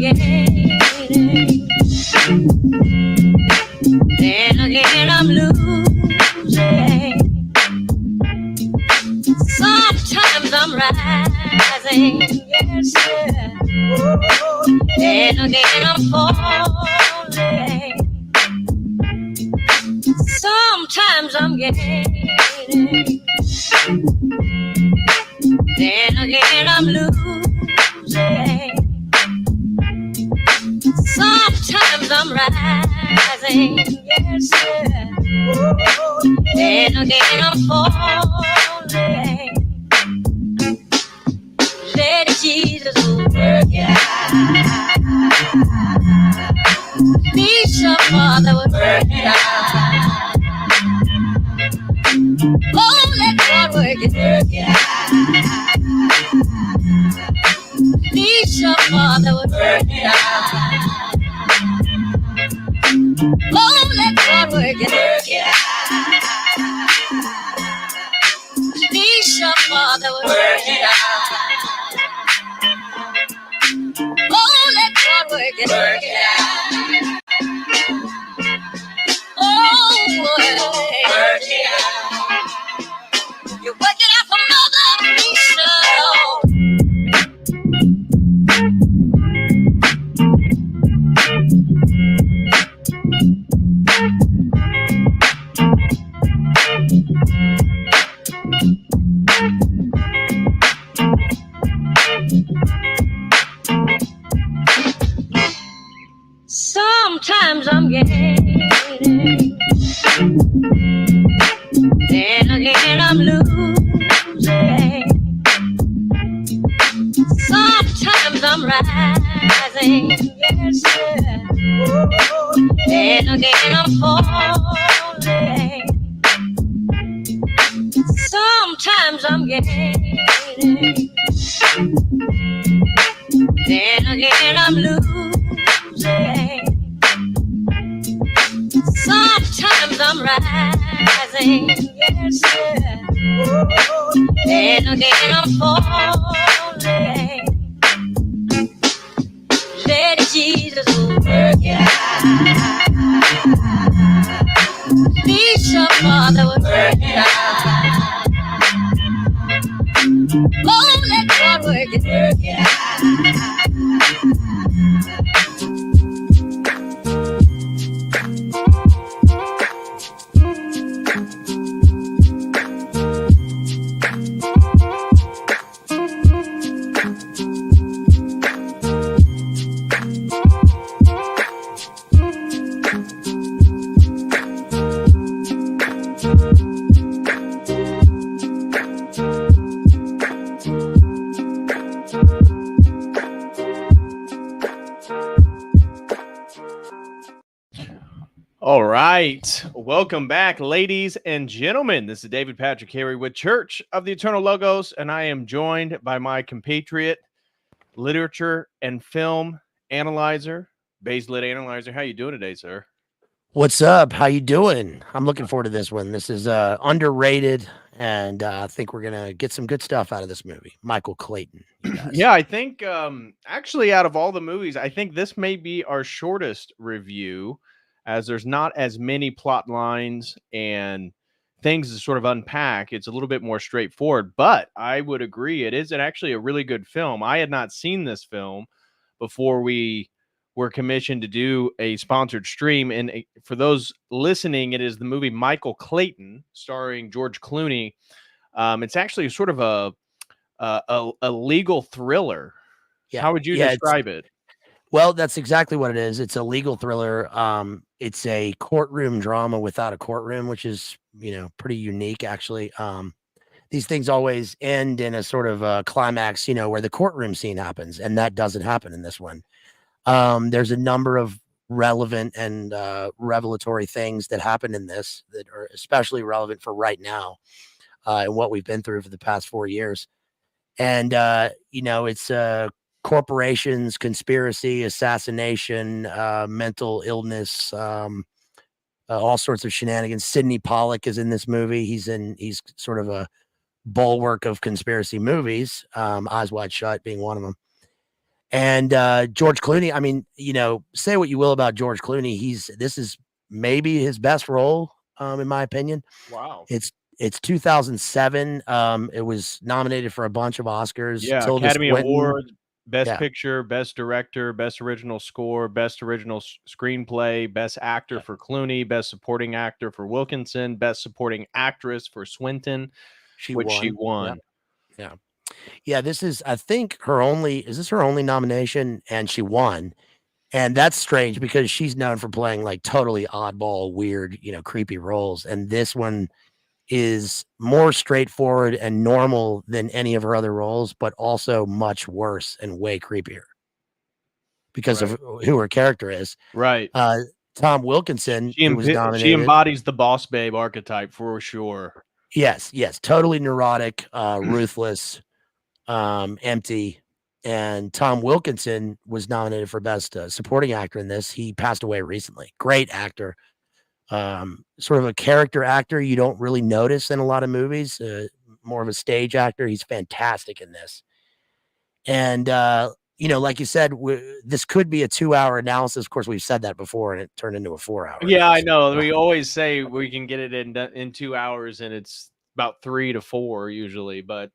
gaining, then again I'm losing. Sometimes I'm rising, yes, sir. Then again I'm falling. Sometimes I'm gaining, then again I'm losing. Sometimes I'm rising, yes, sir. Then again I'm falling. Let Jesus work it out. Peace of Father would work it out. Oh, let God work it out. Peace of Father would work it out. Oh, let God work it out. Peace of Father would work it out. Oh, let God work it out. Oh, work it out. You work it out for Mother Lisa. Sometimes I'm gaining, then again I'm losing. Sometimes I'm rising, yes, sir. Then again I'm falling. Sometimes I'm gaining, then again I'm losing. Sometimes I'm rising, yes, sir. Then again I'm falling. Let Jesus work it out. Peace of Father would work it out. Oh, let God work it out. All right. Welcome back, ladies and gentlemen. This is David Patrick Harry with Church of the Eternal Logos, and I am joined by my compatriot, literature and film analyzer, Bays Lit Analyzer. How you doing today, sir? What's up? How you doing? I'm looking forward to this one. This is underrated, and I think we're going to get some good stuff out of this movie. Michael Clayton. Yeah, I think actually out of all the movies, I think this may be our shortest review, as there's not as many plot lines and things to sort of unpack. It's a little bit more straightforward, but I would agree it is actually a really good film. I had not seen this film before we were commissioned to do a sponsored stream. And for those listening, it is the movie Michael Clayton, starring George Clooney. It's actually sort of a legal thriller. Yeah. How would you describe it? Well, that's exactly what it is. It's a legal thriller. It's a courtroom drama without a courtroom, which is, pretty unique, actually. These things always end in a sort of a climax, where the courtroom scene happens, and that doesn't happen in this one. There's a number of relevant and revelatory things that happen in this that are especially relevant for right now and what we've been through for the past 4 years. And, it's corporations, conspiracy, assassination, mental illness, all sorts of shenanigans. Sidney Pollack is in this movie. He's sort of a bulwark of conspiracy movies, Eyes Wide Shut being one of them. And George Clooney, I mean, say what you will about George Clooney, this is maybe his best role, in my opinion. Wow. It's 2007. It was nominated for a bunch of Oscars. Yeah, Tilda Academy Swinton. Awards, Best Yeah. Picture, Best Director, Best Original Score, Best Original Screenplay, Best Actor for Clooney, Best Supporting Actor for Wilkinson, Best Supporting Actress for Swinton, which she won. Yeah. Yeah, this is, I think, is this her only nomination? And she won. And that's strange because she's known for playing like totally oddball, weird, creepy roles. And this one is more straightforward and normal than any of her other roles, but also much worse and way creepier because of who her character is. Right. Tom Wilkinson, who was nominated. She embodies the boss babe archetype for sure. Yes. Totally neurotic, ruthless, empty. And Tom Wilkinson was nominated for Best Supporting Actor in this. He passed away recently. Great actor. Sort of a character actor you don't really notice in a lot of movies. More of a stage actor. He's fantastic in this. And, like you said, this could be a 2-hour analysis. Of course, we've said that before, and it turned into a 4-hour. Yeah, analysis. I know. We always say we can get it in 2 hours, and it's about 3 to 4 usually. But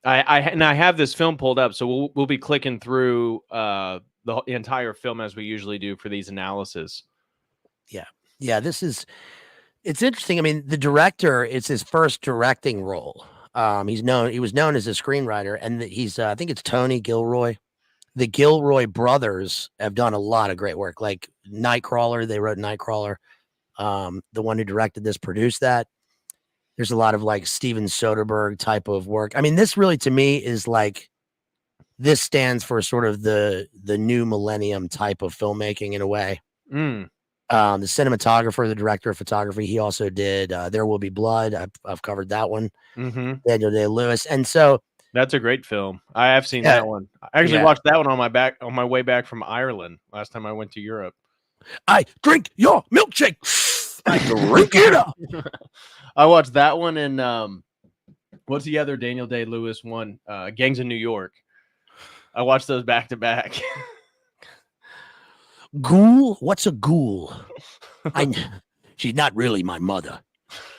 I have this film pulled up, so we'll be clicking through the entire film as we usually do for these analyses. Yeah. It's interesting. I mean, the director, it's his first directing role. He was known as a screenwriter, and I think it's Tony Gilroy. The Gilroy brothers have done a lot of great work, like Nightcrawler. They wrote Nightcrawler. The one who directed this produced that. There's a lot of like Steven Soderbergh type of work. I mean, this really to me is like, this stands for sort of the new millennium type of filmmaking in a way. The cinematographer, the director of photography, he also did There Will Be Blood. I've covered that one. Daniel Day-Lewis. And so that's a great film. I have seen that one. I actually watched that one on my way back from Ireland last time I went to Europe. I drink your milkshake. I drink it up. I watched that one, and what's the other Daniel Day-Lewis one? Gangs of New York. I watched those back to back. Ghoul? What's a ghoul? She's not really my mother.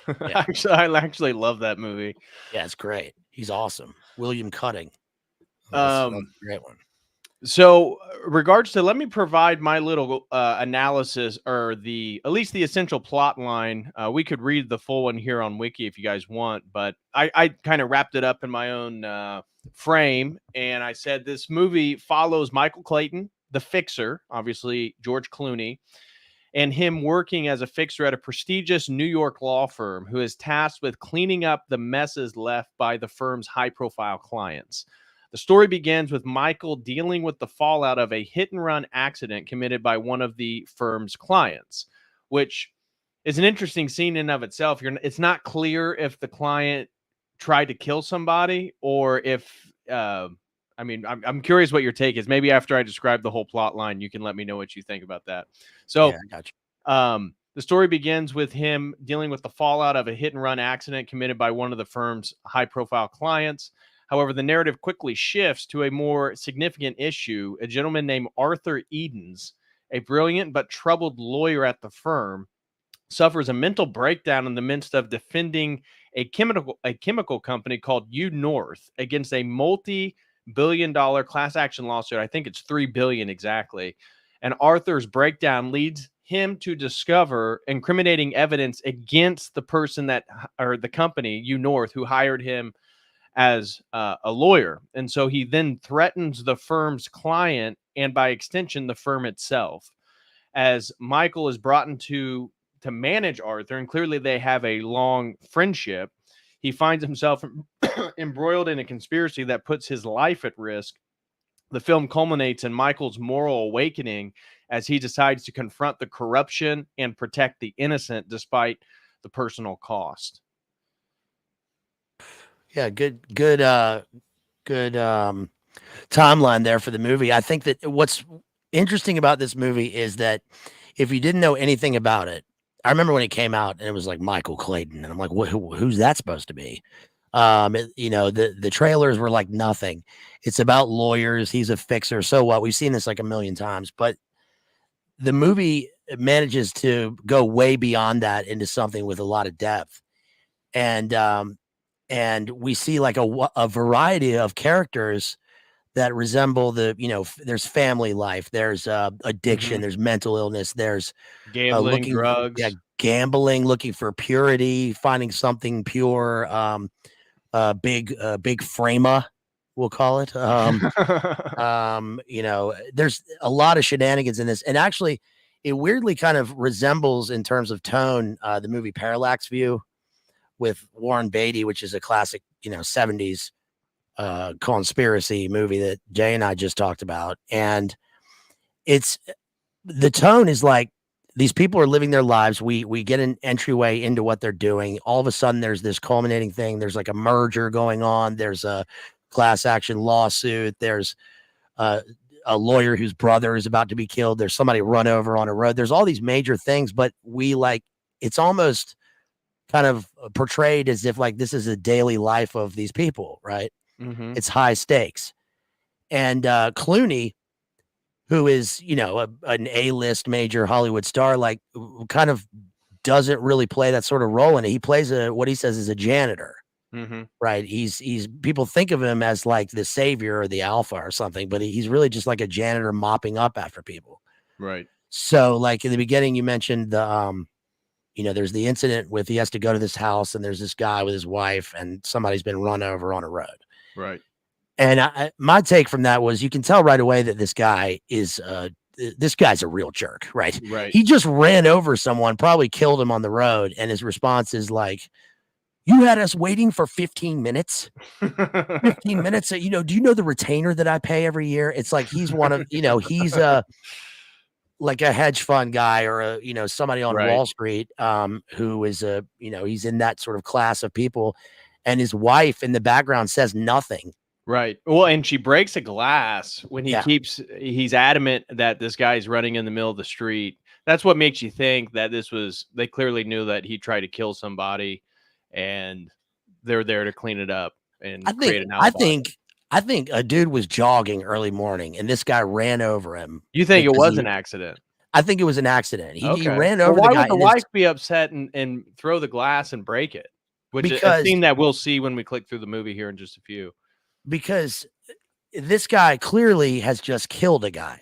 Yeah. I actually love that movie. Yeah, it's great. He's awesome. William Cutting. That's a great one. So, regards to, let me provide my little analysis, or at least the essential plot line. We could read the full one here on Wiki if you guys want, but I kind of wrapped it up in my own frame, and I said this movie follows Michael Clayton, the fixer, obviously George Clooney, and him working as a fixer at a prestigious New York law firm who is tasked with cleaning up the messes left by the firm's high-profile clients. The story begins with Michael dealing with the fallout of a hit-and-run accident committed by one of the firm's clients, which is an interesting scene in and of itself. It's not clear if the client tried to kill somebody or if, I'm curious what your take is. Maybe after I describe the whole plot line, you can let me know what you think about that. So, yeah, I got you. The story begins with him dealing with the fallout of a hit-and-run accident committed by one of the firm's high-profile clients. However, the narrative quickly shifts to a more significant issue. A gentleman named Arthur Edens, a brilliant but troubled lawyer at the firm, suffers a mental breakdown in the midst of defending a chemical company called U-North against a multi-billion-dollar class action lawsuit. I think it's $3 billion exactly. And Arthur's breakdown leads him to discover incriminating evidence against the person the company, U-North, who hired him as a lawyer. And so he then threatens the firm's client and by extension the firm itself. As Michael is brought into to manage Arthur, and clearly they have a long friendship, he finds himself embroiled in a conspiracy that puts his life at risk. The film culminates in Michael's moral awakening as he decides to confront the corruption and protect the innocent despite the personal cost. Yeah, good timeline there for the movie. I think that what's interesting about this movie is that if you didn't know anything about it, I remember when it came out and it was like Michael Clayton, and I'm like, who's that supposed to be? You know, the trailers were like nothing. It's about lawyers. He's a fixer. So what? We've seen this like a million times, but the movie manages to go way beyond that into something with a lot of depth. And we see like a variety of characters that resemble there's family life, there's addiction, Mhm. there's mental illness, there's Gambling, looking drugs. gambling, looking for purity, finding something pure, big framer, we'll call it. There's a lot of shenanigans in this, and actually it weirdly kind of resembles in terms of tone the movie Parallax View with Warren Beatty, which is a classic 70s conspiracy movie that Jay and I just talked about. And it's the tone is like these people are living their lives. We get an entryway into what they're doing. All of a sudden, there's this culminating thing. There's like a merger going on. There's a class action lawsuit. There's a lawyer whose brother is about to be killed. There's somebody run over on a road. There's all these major things, but it's almost kind of portrayed as if like this is a daily life of these people, right? Mhm. It's high stakes. And Clooney, who is, an A-list major Hollywood star, like kind of doesn't really play that sort of role in it. He plays what he says is a janitor, Mhm. right? He's people think of him as like the savior or the alpha or something, but he's really just like a janitor mopping up after people. Right. So like in the beginning, you mentioned there's the incident with he has to go to this house and there's this guy with his wife and somebody's been run over on a road. Right. And my take from that was you can tell right away that this guy's a real jerk, right? Right. He just ran over someone, probably killed him on the road, and his response is like, "You had us waiting for 15 minutes. 15 minutes. Do you know the retainer that I pay every year?" It's like he's one of, he's like a hedge fund guy or somebody on Right. Wall Street who is he's in that sort of class of people, and his wife in the background says nothing. Right. Well, and she breaks a glass when Yeah. he's adamant that this guy's running in the middle of the street. That's what makes you think that they clearly knew that he tried to kill somebody and they're there to clean it up I and think create an I alibi. think I think a dude was jogging early morning and this guy ran over him You think it because was an accident? I think it was an accident. He Okay. ran Well, over the why guy would the wife be upset and throw the glass and break it? Which is a because scene that we'll see when we click through the movie here in just a few. because this guy clearly has just killed a guy,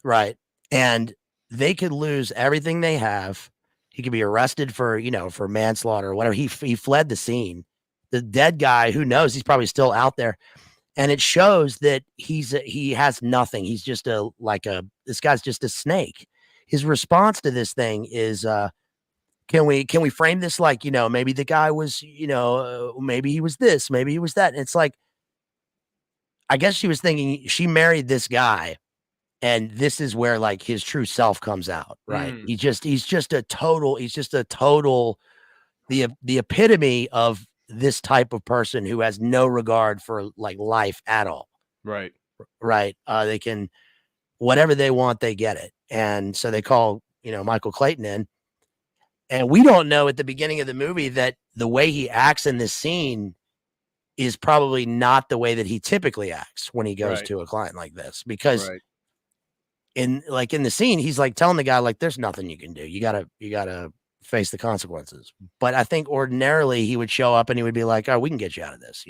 right? And they could lose everything they have. He could be arrested for manslaughter or whatever. He fled the scene. The dead guy, who knows? He's probably still out there. And it shows that he has nothing. He's just this guy's just a snake. His response to this thing is can we frame this like, maybe the guy was, maybe he was this, maybe he was that. And it's like I guess she was thinking she married this guy and this is where like his true self comes out, right? Mm, He's just a total the epitome of this type of person who has no regard for like life at all. right. Right. They can whatever they want, they get it. And so they call, Michael Clayton in. And we don't know at the beginning of the movie that the way he acts in this scene is probably not the way that he typically acts when he goes Right. to a client like this. Because Right. in the scene, he's like telling the guy, like, there's nothing you can do. You gotta face the consequences. But I think ordinarily he would show up and he would be like, oh, we can get you out of this,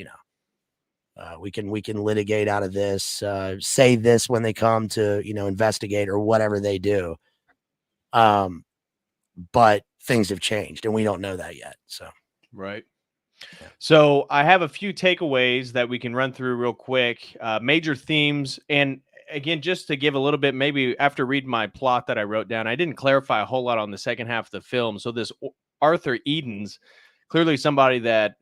we can litigate out of this, say this when they come to, investigate or whatever they do. But things have changed and we don't know that yet. So, Right. yeah. So I have a few takeaways that we can run through real quick. Major themes, and again, just to give a little bit, maybe after reading my plot that I wrote down, I didn't clarify a whole lot on the second half of the film. So this Arthur Eden's clearly somebody that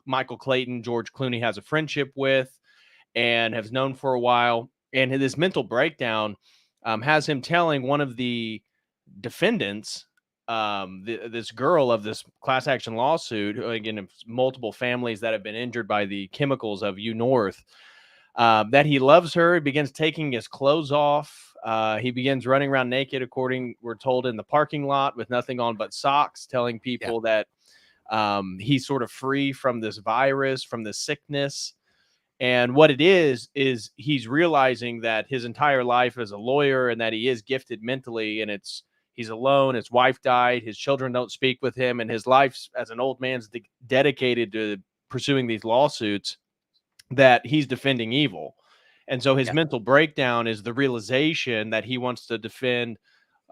Michael Clayton, George Clooney has a friendship with and has known for a while. And this mental breakdown has him telling one of the defendants, this girl of this class action lawsuit, who, again, multiple families that have been injured by the chemicals of U North, that he loves her. He begins taking his clothes off. He begins running around naked, according we're told, in the parking lot with nothing on but socks, telling people that He's sort of free from this virus, from this sickness. And what it is he's realizing that his entire life as a lawyer and that he is gifted mentally, and he's alone. His wife died. His children don't speak with him, and his life as an old man's dedicated to pursuing these lawsuits that he's defending evil. And so his mental breakdown is the realization that he wants to defend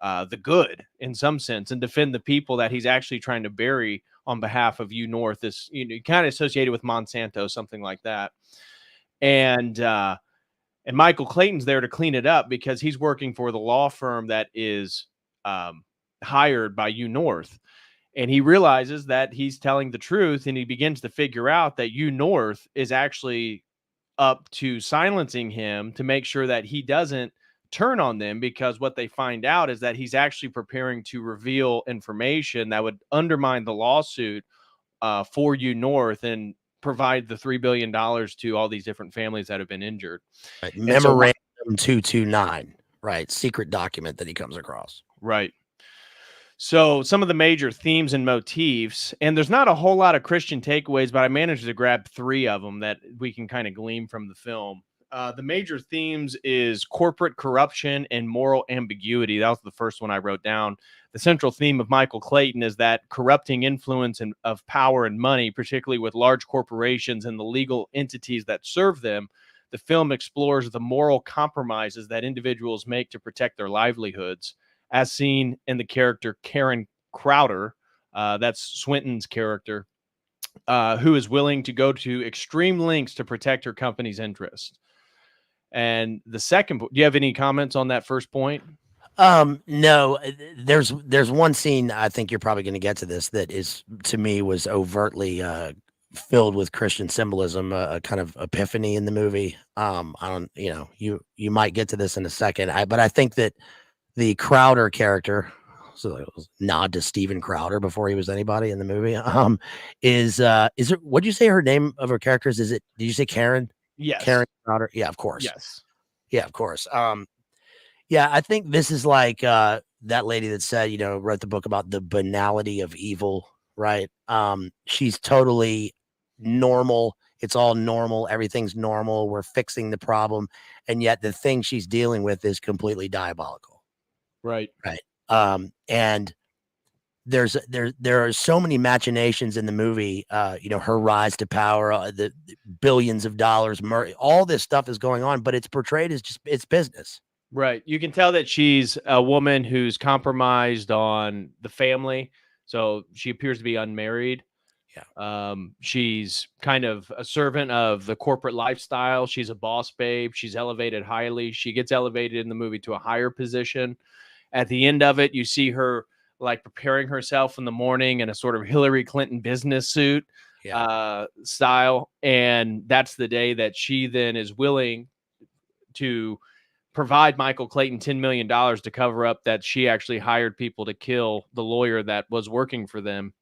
the good in some sense and defend the people that he's actually trying to bury on behalf of U North. This, kind of associated with Monsanto, something like that. And Michael Clayton's there to clean it up because he's working for the law firm that is hired by U North. And he realizes that he's telling the truth, and he begins to figure out that U North is actually up to silencing him to make sure that he doesn't turn on them, because what they find out is that he's actually preparing to reveal information that would undermine the lawsuit for U North and provide the $3 billion to all these different families that have been injured. Right. Memorandum 229, right? Secret document that he comes across. Right. So some of the major themes and motifs, and there's not a whole lot of Christian takeaways, but I managed to grab 3 of them that we can kind of glean from the film. The major themes is corporate corruption and moral ambiguity. That was the first one I wrote down. The central theme of Michael Clayton is that corrupting influence of power and money, particularly with large corporations and the legal entities that serve them. The film explores the moral compromises that individuals make to protect their livelihoods, as seen in the character Karen Crowder. That's Swinton's character, who is willing to go to extreme lengths to protect her company's interests. And the second, do you have any comments on that first point? No, there's one scene, I think you're probably going to get to this, that is, to me, was overtly filled with Christian symbolism, a kind of epiphany in the movie. I don't, you might get to this in a second. But I think that the Crowder character, so it was nod to Steven Crowder before he was anybody in the movie, is it, what'd you say her name of her characters? Did you say Karen? Yes. Karen Crowder. Yeah, of course. Yes. Yeah, of course. Yeah, I think this is like that lady that said, wrote the book about the banality of evil, right? She's totally normal. It's all normal. Everything's normal. We're fixing the problem. And yet the thing she's dealing with is completely diabolical. Right. Right. And there are so many machinations in the movie, her rise to power, the billions of dollars, all this stuff is going on, but it's portrayed as just, it's business. Right. You can tell that she's a woman who's compromised on the family. So she appears to be unmarried. Yeah. She's kind of a servant of the corporate lifestyle. She's a boss babe. She's elevated highly. She gets elevated in the movie to a higher position. At the end of it, you see her like preparing herself in the morning in a sort of Hillary Clinton business suit style. And that's the day that she then is willing to provide Michael Clayton $10 million to cover up that she actually hired people to kill the lawyer that was working for them.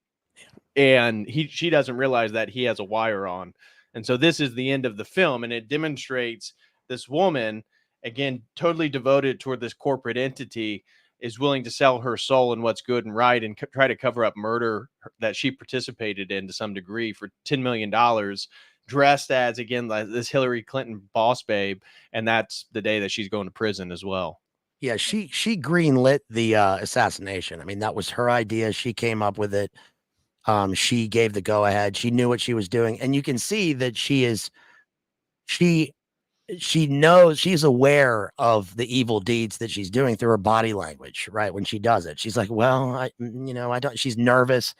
And she doesn't realize that he has a wire on. And so this is the end of the film. And it demonstrates this woman, again, totally devoted toward this corporate entity, is willing to sell her soul and what's good and right and try to cover up murder that she participated in to some degree for $10 million, dressed as, again, like this Hillary Clinton boss babe. And that's the day that she's going to prison as well. Yeah, she greenlit the assassination. I mean, that was her idea. She came up with it. She gave the go ahead. She knew what she was doing. And you can see that she knows, she's aware of the evil deeds that she's doing through her body language, right? When she does it, she's like, well, I don't, she's nervous.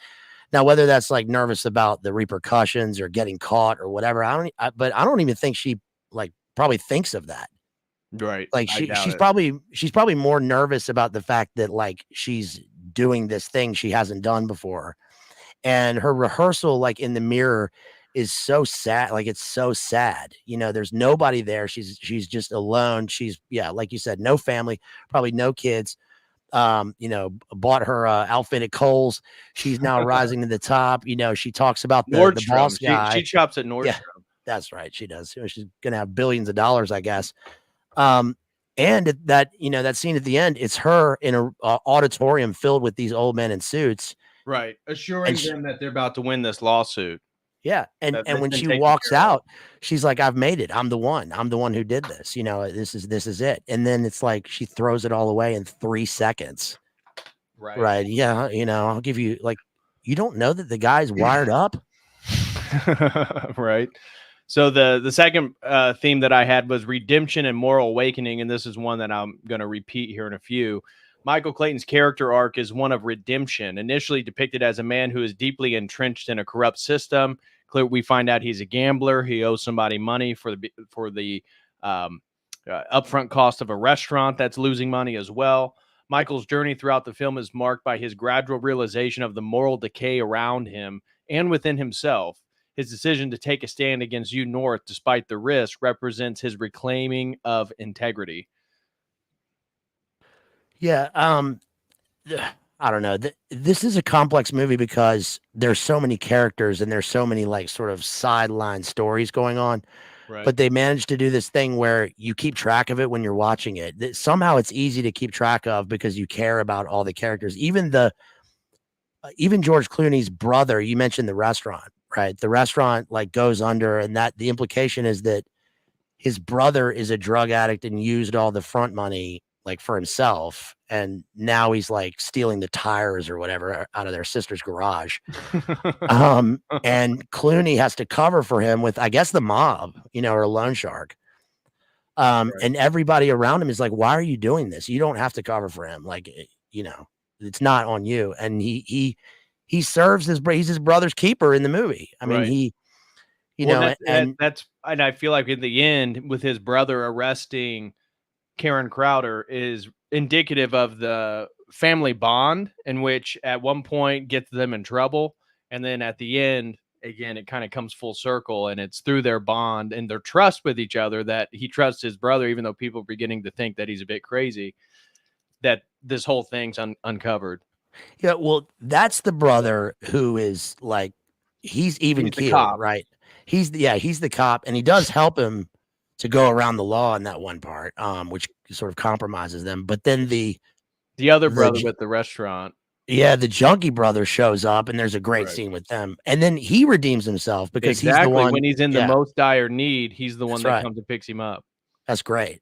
Now, whether that's like nervous about the repercussions or getting caught or whatever, but I don't even think she probably thinks of that. Right. Like she's probably more nervous about the fact that like she's doing this thing she hasn't done before. And her rehearsal, like in the mirror, is so sad. Like it's so sad. There's nobody there. She's just alone. She's, like you said, no family, probably no kids. Bought her outfit at Kohl's. She's now rising to the top. She talks about the boss guy. She shops at Nordstrom. Yeah, that's right. She does. She's gonna have billions of dollars, I guess. And that scene at the end, it's her in a auditorium filled with these old men in suits. Right. Assuring she, them that they're about to win this lawsuit. yeah, and That's when been she taken walks care of. out, she's like, "I've made it. I'm the one. I'm the one who did this. You know, this is it." And then it's like she throws it all away in 3 seconds. Right. Right? Yeah, you know, I'll give you like, you don't know that the guy's wired up. Right. So the second theme that I had was redemption and moral awakening, and this is one that I'm going to repeat here in a few. Michael Clayton's character arc is one of redemption. Initially depicted as a man who is deeply entrenched in a corrupt system, we find out he's a gambler. He owes somebody money for the upfront cost of a restaurant that's losing money as well. Michael's journey throughout the film is marked by his gradual realization of the moral decay around him and within himself. His decision to take a stand against due north despite the risk represents his reclaiming of integrity. Yeah, I don't know. This is a complex movie because there's so many characters and there's so many like sort of sideline stories going on. Right. But they managed to do this thing where you keep track of it when you're watching it. Somehow it's easy to keep track of because you care about all the characters. Even George Clooney's brother, you mentioned the restaurant, right? The restaurant like goes under, and that the implication is that his brother is a drug addict and used all the front money like for himself, and now he's like stealing the tires or whatever out of their sister's garage. And Clooney has to cover for him with, I guess, the mob, you know, or a loan shark. Right. And everybody around him is like, "Why are you doing this? You don't have to cover for him. Like, you know, it's not on you." And he serves he's his brother's keeper in the movie. I mean, Right. you Well, know, and I feel like in the end, with his brother arresting Karen Crowder, is indicative of the family bond in which at one point gets them in trouble, and then at the end, again, it kind of comes full circle, and it's through their bond and their trust with each other that he trusts his brother, even though people are beginning to think that he's a bit crazy, that this whole thing's uncovered. yeah, well, that's the brother who is like, he's even He's the keeled, cop. right? He's the cop, and he does help him to go around the law in that one part, which sort of compromises them. But then The other brother the with the restaurant. the junkie brother shows up, and there's a great Right. scene with them, and then he redeems himself because he's the Exactly. one When he's in the most dire need, he's the one That's that right. comes and picks him up. That's great.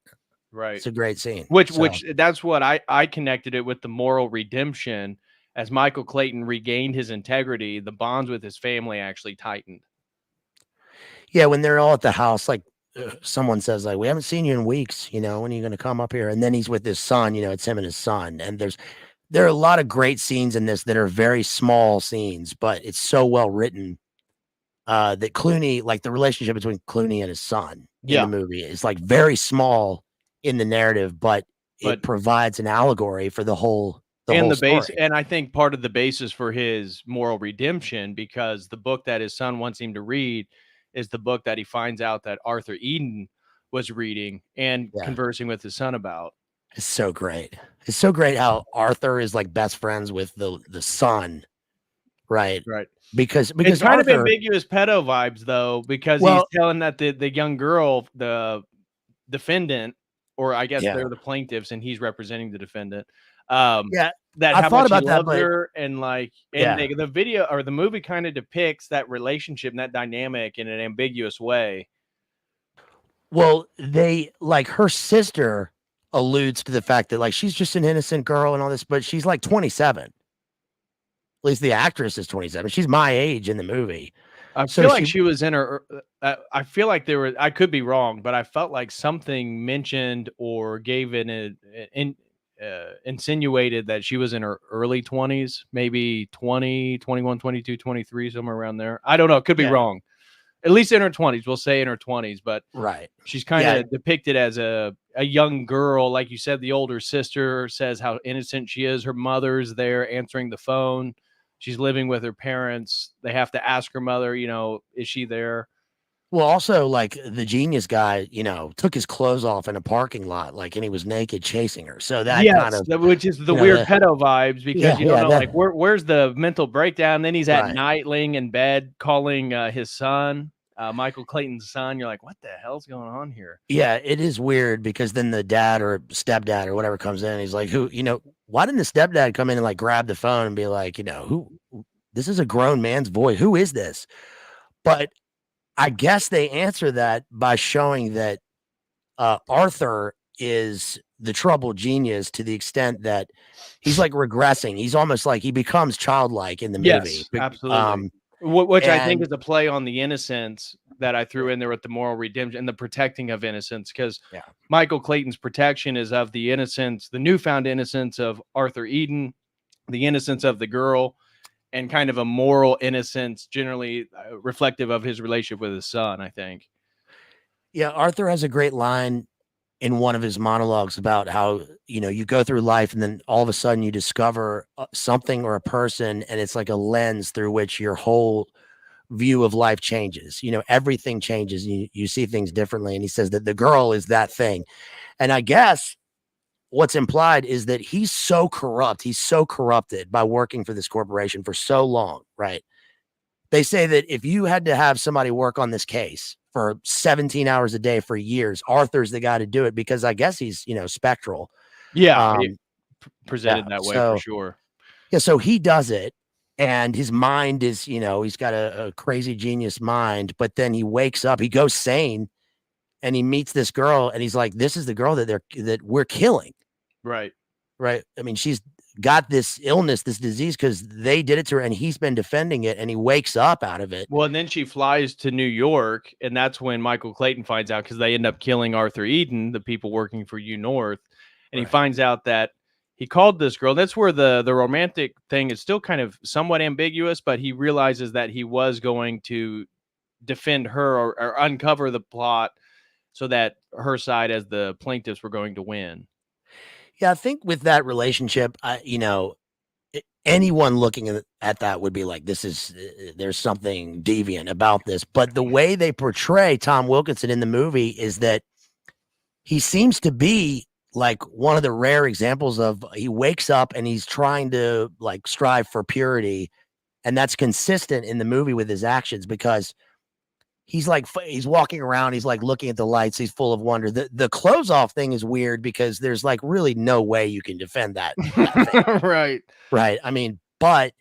Right. It's a great scene. Which So, that's what I connected it with, the moral redemption. As Michael Clayton regained his integrity, the bonds with his family actually tightened. yeah, when they're all at the house, like someone says, like, "We haven't seen you in weeks. You know, when are you going to come up here?" And then he's with his son. You know, it's him and his son. And there are a lot of great scenes in this that are very small scenes, but it's so well written that Clooney, like the relationship between Clooney and his son in the movie, is like very small in the narrative, but it provides an allegory for the whole base, story. and I think part of the basis for his moral redemption, because the book that his son wants him to read is the book that he finds out that Arthur Eden was reading and conversing with his son about. It's so great. It's so great how Arthur is like best friends with the son, right? Right. Because It's kind Arthur, of ambiguous pedo vibes though, because he's telling that the young girl, the defendant, or I guess they're the plaintiffs and he's representing the defendant. That I how thought much he about that, loves but her, and like, and the video or the movie kind of depicts that relationship and that dynamic in an ambiguous way. Well, they like her sister alludes to the fact that like she's just an innocent girl and all this, but she's like 27. At least the actress is 27. She's my age in the movie. I feel like she was in her. I feel like there were. I could be wrong, but I felt like something mentioned or gave it insinuated that she was in her early 20s, maybe 20, 21, 22, 23, somewhere around there. I don't know. It could be wrong. At least in her 20s. We'll say in her 20s, but she's kind of depicted as a young girl. Like you said, the older sister says how innocent she is. Her mother's there answering the phone. She's living with her parents. They have to ask her mother, you know, is she there? Well, also, like the genius guy, you know, took his clothes off in a parking lot, like, and he was naked chasing her. So that kind of, which is the weird pedo vibes, because you don't know, like, where's the mental breakdown? Then he's at night laying in bed calling his son, Michael Clayton's son. You're like, what the hell's going on here? Yeah, it is weird because then the dad or stepdad or whatever comes in. And he's like, who, you know, why didn't the stepdad come in and like grab the phone and be like, this is a grown man's voice. Who is this? But I guess they answer that by showing that Arthur is the troubled genius to the extent that he's like regressing. He's almost like he becomes childlike in the movie. Yes, absolutely. Which I think and is a play on the innocence that I threw in there with the moral redemption and the protecting of innocence, because Michael Clayton's protection is of the innocence, the newfound innocence of Arthur Eden, the innocence of the girl, and kind of a moral innocence, generally reflective of his relationship with his son, I think. Yeah, Arthur has a great line in one of his monologues about how, you go through life and then all of a sudden you discover something or a person, and it's like a lens through which your whole view of life changes. Everything changes. You see things differently. And he says that the girl is that thing. And I guess what's implied is that he's so corrupt. He's so corrupted by working for this corporation for so long, right? They say that if you had to have somebody work on this case for 17 hours a day for years, Arthur's the guy to do it, because I guess he's, spectral. Yeah, presented that way for sure. Yeah, so he does it, and his mind is, he's got a crazy genius mind, but then he wakes up, he goes sane, and he meets this girl, and he's like, this is the girl that we're killing. Right. Right. I mean, she's got this illness, this disease, because they did it to her, and he's been defending it, and he wakes up out of it. Well, and then she flies to New York, and that's when Michael Clayton finds out, because they end up killing Arthur Eden, the people working for U North, and he finds out that he called this girl. That's where the romantic thing is still kind of somewhat ambiguous, but he realizes that he was going to defend her or uncover the plot so that her side as the plaintiffs were going to win. Yeah, I think with that relationship, anyone looking at that would be like, there's something deviant about this. But the way they portray Tom Wilkinson in the movie is that he seems to be like one of the rare examples of, he wakes up and he's trying to like strive for purity. And that's consistent in the movie with his actions, because he's walking around, he's like looking at the lights, he's full of wonder. The clothes off thing is weird, because there's like really no way you can defend that thing. Right. I mean, but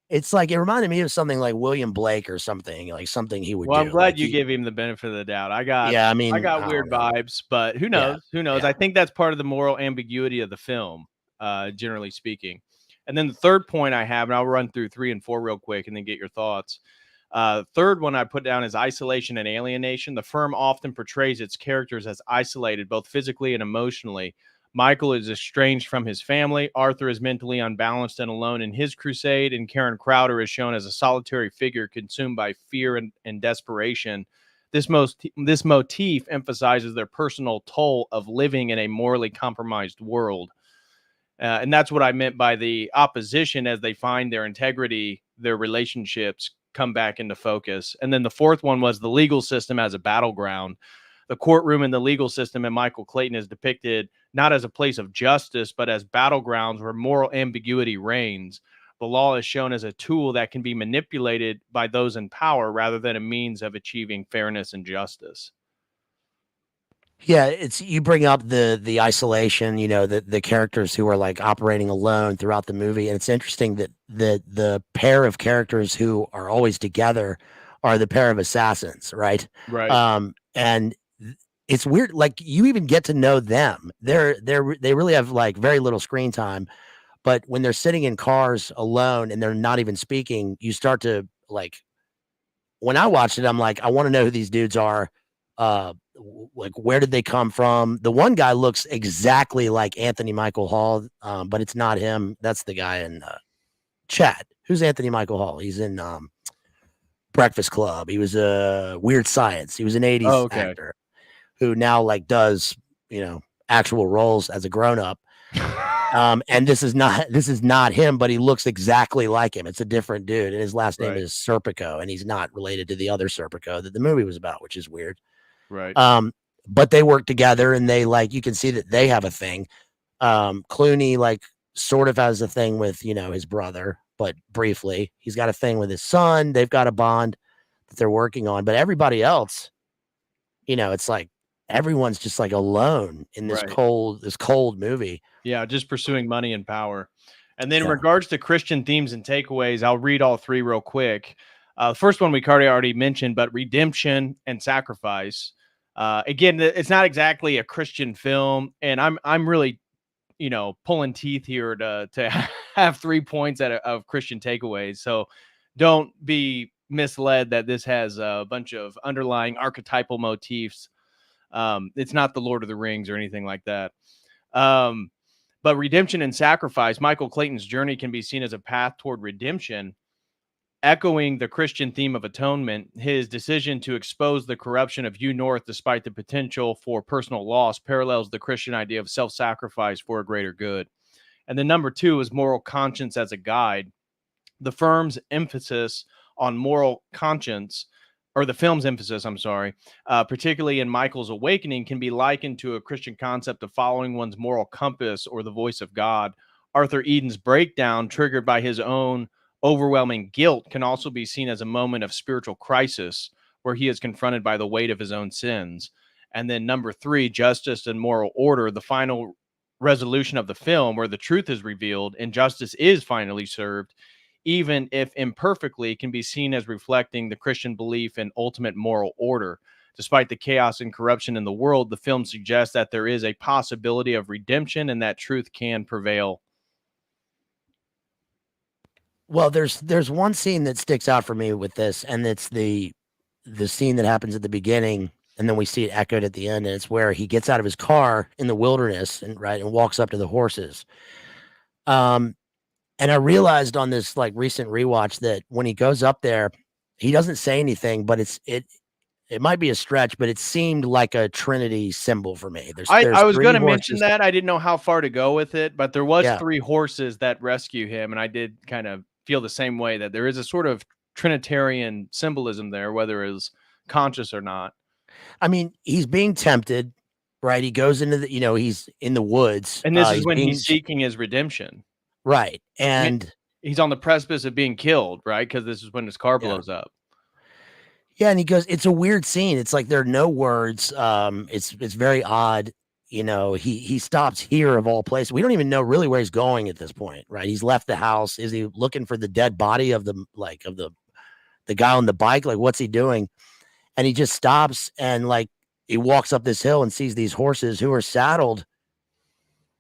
it's like, it reminded me of something like William Blake or something, like something he would do. I'm glad you gave him the benefit of the doubt. I got weird vibes, but who knows? Who knows? I think that's part of the moral ambiguity of the film, generally speaking. And then the third point I have, and I'll run through 3 and 4 real quick and then get your thoughts. Third one I put down is isolation and alienation. The firm often portrays its characters as isolated, both physically and emotionally. Michael is estranged from his family. Arthur is mentally unbalanced and alone in his crusade. And Karen Crowder is shown as a solitary figure consumed by fear and desperation. This motif emphasizes their personal toll of living in a morally compromised world. And that's what I meant by the opposition. As they find their integrity, their relationships come back into focus. And then the fourth one was the legal system as a battleground. The courtroom and the legal system in Michael Clayton is depicted not as a place of justice, but as battlegrounds where moral ambiguity reigns. The law is shown as a tool that can be manipulated by those in power rather than a means of achieving fairness and justice. Yeah, you bring up the isolation, the characters who are like operating alone throughout the movie. And it's interesting that the pair of characters who are always together are the pair of assassins, right? Right. And it's weird, like you even get to know them. They really have like very little screen time, but when they're sitting in cars alone and they're not even speaking, you start to like, when I watched it, I'm like, I want to know who these dudes are. Like, where did they come from? The one guy looks exactly like Anthony Michael Hall, but it's not him. That's the guy in chat. Who's Anthony Michael Hall? He's in Breakfast Club. He was Weird Science. He was an 80s actor who now like does, actual roles as a grown-up. And this is not him, but he looks exactly like him. It's a different dude, and his last name is Serpico, and he's not related to the other Serpico that the movie was about, which is weird. Right. But they work together, and they like, you can see that they have a thing. Clooney like sort of has a thing with, his brother, but briefly. He's got a thing with his son. They've got a bond that they're working on, but everybody else, it's like everyone's just like alone in this Right. cold movie. Yeah, just pursuing money and power. And then in Yeah. regards to Christian themes and takeaways, I'll read all three real quick. The first one we already mentioned, but redemption and sacrifice. Again, it's not exactly a Christian film, and I'm really, pulling teeth here to have 3 points of Christian takeaways. So don't be misled that this has a bunch of underlying archetypal motifs. It's not the Lord of the Rings or anything like that. But redemption and sacrifice, Michael Clayton's journey can be seen as a path toward redemption, echoing the Christian theme of atonement. His decision to expose the corruption of Hugh North despite the potential for personal loss parallels the Christian idea of self-sacrifice for a greater good. And then number 2 is moral conscience as a guide. The firm's emphasis on moral conscience, or the film's emphasis, I'm sorry, particularly in Michael's awakening, can be likened to a Christian concept of following one's moral compass or the voice of God. Arthur Eden's breakdown, triggered by his own overwhelming guilt, can also be seen as a moment of spiritual crisis where he is confronted by the weight of his own sins. And then number 3, justice and moral order, the final resolution of the film where the truth is revealed and justice is finally served, even if imperfectly, can be seen as reflecting the Christian belief in ultimate moral order. Despite the chaos and corruption in the world, the film suggests that there is a possibility of redemption and that truth can prevail. Well, there's one scene that sticks out for me with this, and it's the scene that happens at the beginning, and then we see it echoed at the end, and it's where he gets out of his car in the wilderness and walks up to the horses. And I realized on this like recent rewatch that when he goes up there, he doesn't say anything, but it might be a stretch, but it seemed like a Trinity symbol for me. There's I was 3 going to mention horses. that. I didn't know how far to go with it, but there was Yeah. 3 horses that rescue him, and I did kind of feel the same way, that there is a sort of Trinitarian symbolism there, whether it's conscious or not. I mean, he's being tempted, right? He goes into the, he's in the woods. And this is when he's seeking his redemption. Right. I mean, And he's on the precipice of being killed, right? Because this is when his car blows up. Yeah, and he goes, it's a weird scene. It's like there are no words. It's very odd. He stops here of all places. We don't even know really where he's going at this point, right? He's left the house. Is he looking for the dead body of the guy on the bike? Like, what's he doing? And he just stops and like he walks up this hill and sees these horses who are saddled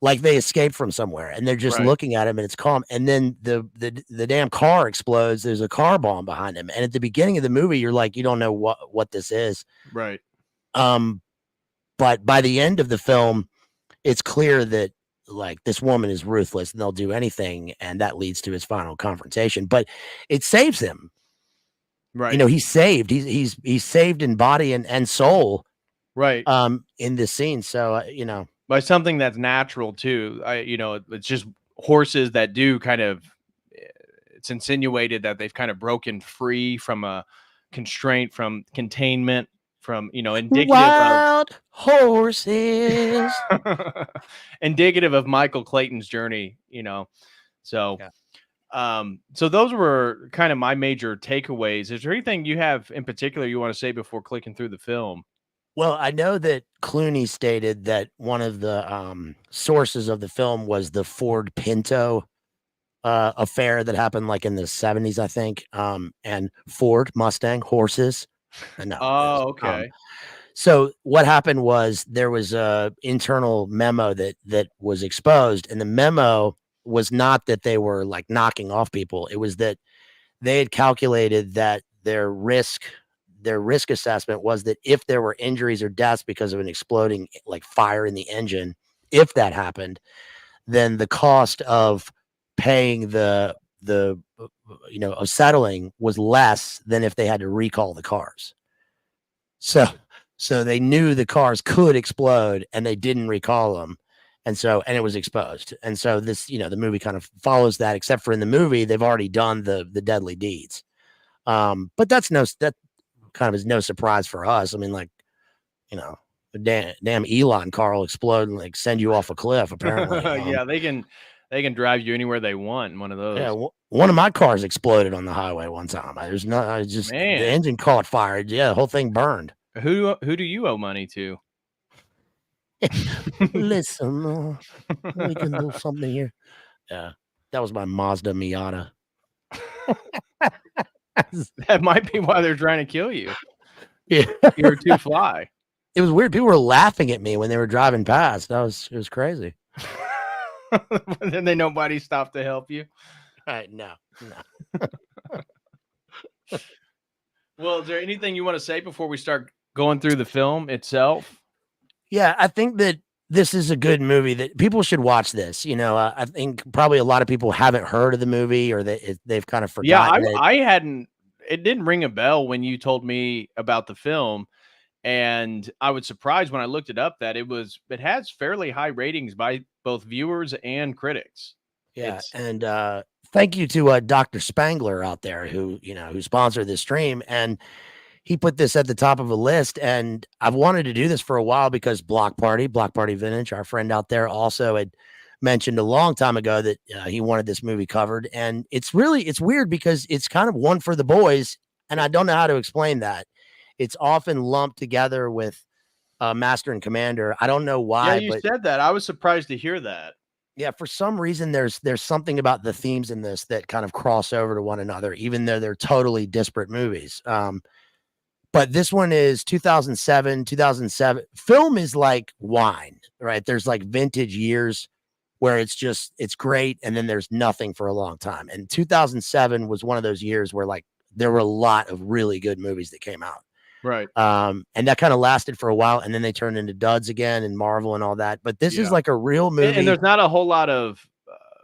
like they escaped from somewhere, and they're just looking at him, and it's calm. And then the damn car explodes. There's a car bomb behind him. And at the beginning of the movie, you're like, you don't know what this is. Right. But by the end of the film, it's clear that like this woman is ruthless and they'll do anything. And that leads to his final confrontation, but it saves him. Right. He's saved. He's saved in body and soul. Right. In this scene. So, by something that's natural too. It's just horses that do kind of, it's insinuated that they've kind of broken free from a constraint, from containment, from, indicative wild horses. Indicative of Michael Clayton's journey, so so those were kind of my major takeaways. Is there anything you have in particular you want to say before clicking through the film? Well, I know that Clooney stated that one of the sources of the film was the Ford Pinto affair that happened like in the 70s, I think. And Ford Mustang horses. Oh, okay. So what happened was there was a internal memo that was exposed, and the memo was not that they were like knocking off people. It was that they had calculated that their risk assessment was that if there were injuries or deaths because of an exploding like fire in the engine, if that happened, then the cost of paying of settling was less than if they had to recall the cars. So they knew the cars could explode and they didn't recall them. And it was exposed. And so this, the movie kind of follows that, except for in the movie, they've already done the deadly deeds. But that kind of is no surprise for us. I mean, like, the damn Elon car will explode and like send you off a cliff, apparently. Yeah, they can drive you anywhere they want in one of those. Yeah, one of my cars exploded on the highway one time. The engine caught fire. Yeah, the whole thing burned. Who do you owe money to? Listen, we can do something here. Yeah, that was my Mazda Miata. That might be why they're trying to kill you. Yeah, You're too fly. it was weird. People were laughing at me when they were driving past. It was crazy. And then nobody stopped to help you. No. Well, is there anything you want to say before we start going through the film itself? Yeah, I think that this is a good movie that people should watch this. You know, I think probably a lot of people haven't heard of the movie or they've kind of Yeah, forgotten it. I hadn't. It didn't ring a bell when you told me about the film, and I was surprised when I looked it up that it has fairly high ratings by both viewers and critics. Yeah, It's and thank you to Dr. Spangler out there who sponsored this stream, and he put this at the top of a list. And I've wanted to do this for a while because Block Party Vintage, our friend out there, also had mentioned a long time ago that he wanted this movie covered. And it's weird because it's kind of one for the boys, and I don't know how to explain that. It's often lumped together with Master and Commander. I don't know why, yeah, you but said that. I was surprised to hear that. yeah, for some reason there's something about the themes in this that kind of cross over to one another, even though they're totally disparate movies. But this one is 2007. Film is like wine, right? There's like vintage years where it's great, and then there's nothing for a long time. And 2007 was one of those years where like there were a lot of really good movies that came out. Right. And that kind of lasted for a while, and then they turned into duds again and Marvel and all that. But this is Yeah. like a real movie. And there's not a whole lot of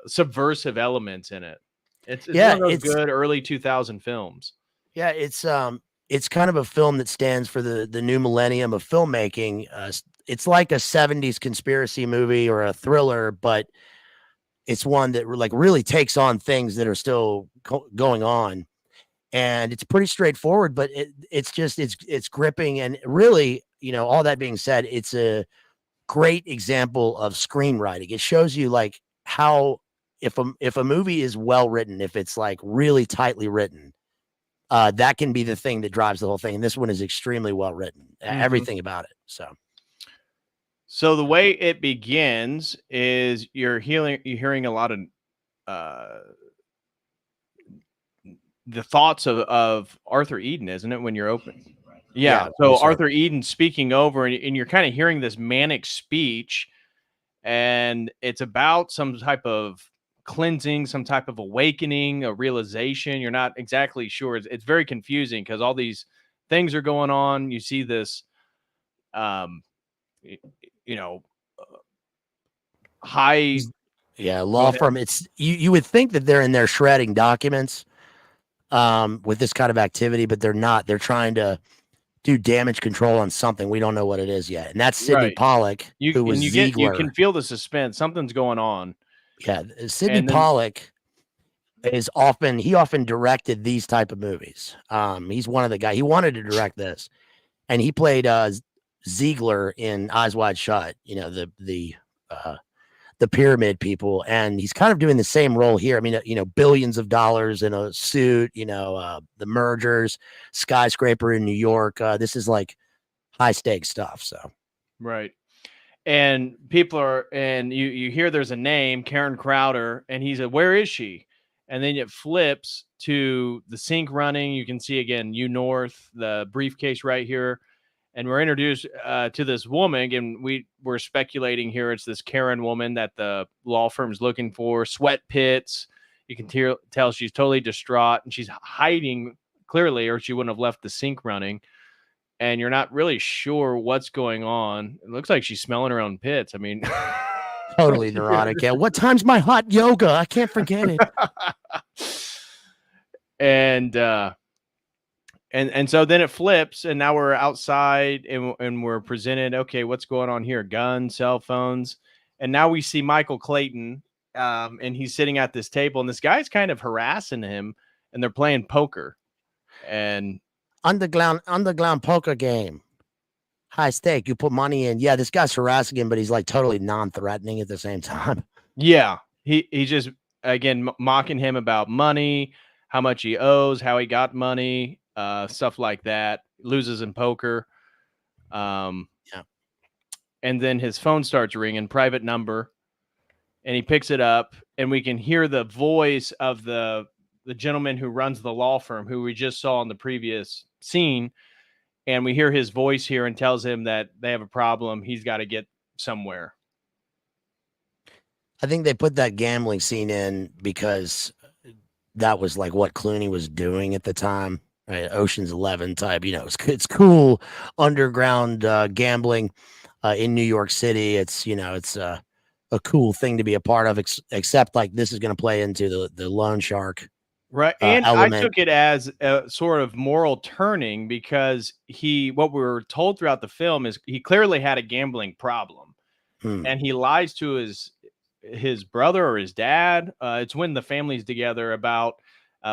subversive elements in it. It's Yeah, one of those good early 2000 films. Yeah, it's kind of a film that stands for the new millennium of filmmaking. It's like a 70s conspiracy movie or a thriller, but it's one that like really takes on things that are still going on. And it's pretty straightforward, but it's gripping. And really, all that being said, it's a great example of screenwriting. It shows you like how if a movie is well written, if it's like really tightly written, that can be the thing that drives the whole thing. And this one is extremely well written, everything about it. So the way it begins is you're hearing a lot of the thoughts of Arthur Eden, isn't it? When you're open. Yeah. So Arthur Eden speaking over, and you're kind of hearing this manic speech, and it's about some type of cleansing, some type of awakening, a realization. You're not exactly sure. It's very confusing because all these things are going on. You see this, high. Yeah, law firm. It's you would think that they're in there shredding documents with this kind of activity, but they're not. They're trying to do damage control on something. We don't know what it is yet. And that's Sidney Pollack, who was Ziegler. You can feel the suspense. Something's going on. Yeah, Sidney Pollack he often directed these type of movies. He's one of the guys. He wanted to direct this, and he played Ziegler in Eyes Wide Shut. The pyramid people, and he's kind of doing the same role here. I mean, billions of dollars in a suit. The mergers, skyscraper in New York. This is like high stakes stuff. So, right. And you hear there's a name, Karen Crowder, and he said, "Where is she?" And then it flips to the sink running. You can see again, North, the briefcase right here. And we're introduced to this woman. Again, we're speculating here. It's this Karen woman that the law firm is looking for. Sweat pits. You can tell she's totally distraught, and she's hiding clearly, or she wouldn't have left the sink running. And you're not really sure what's going on. It looks like she's smelling her own pits. I mean, totally neurotic. Yeah. What time's my hot yoga? I can't forget it. And so then it flips, and now we're outside, and we're presented. Okay, what's going on here? Guns, cell phones, and now we see Michael Clayton, and he's sitting at this table, and this guy's kind of harassing him, and they're playing poker, and underground poker game, high stake. You put money in. Yeah, this guy's harassing him, but he's like totally non-threatening at the same time. Yeah, he's just again mocking him about money, how much he owes, how he got money. Stuff like that, loses in poker. Yeah. and then his phone starts ringing, private number, and he picks it up, and we can hear the voice of the gentleman who runs the law firm, who we just saw in the previous scene, and we hear his voice here and tells him that they have a problem. He's got to get somewhere. I think they put that gambling scene in because that was like what Clooney was doing at the time, right? Ocean's 11 type, it's cool underground gambling in New York City. It's, it's a cool thing to be a part of, except like this is going to play into the loan shark. Right. And element. I took it as a sort of moral turning because what we were told throughout the film is he clearly had a gambling problem. And he lies to his brother or his dad. It's when the family's together about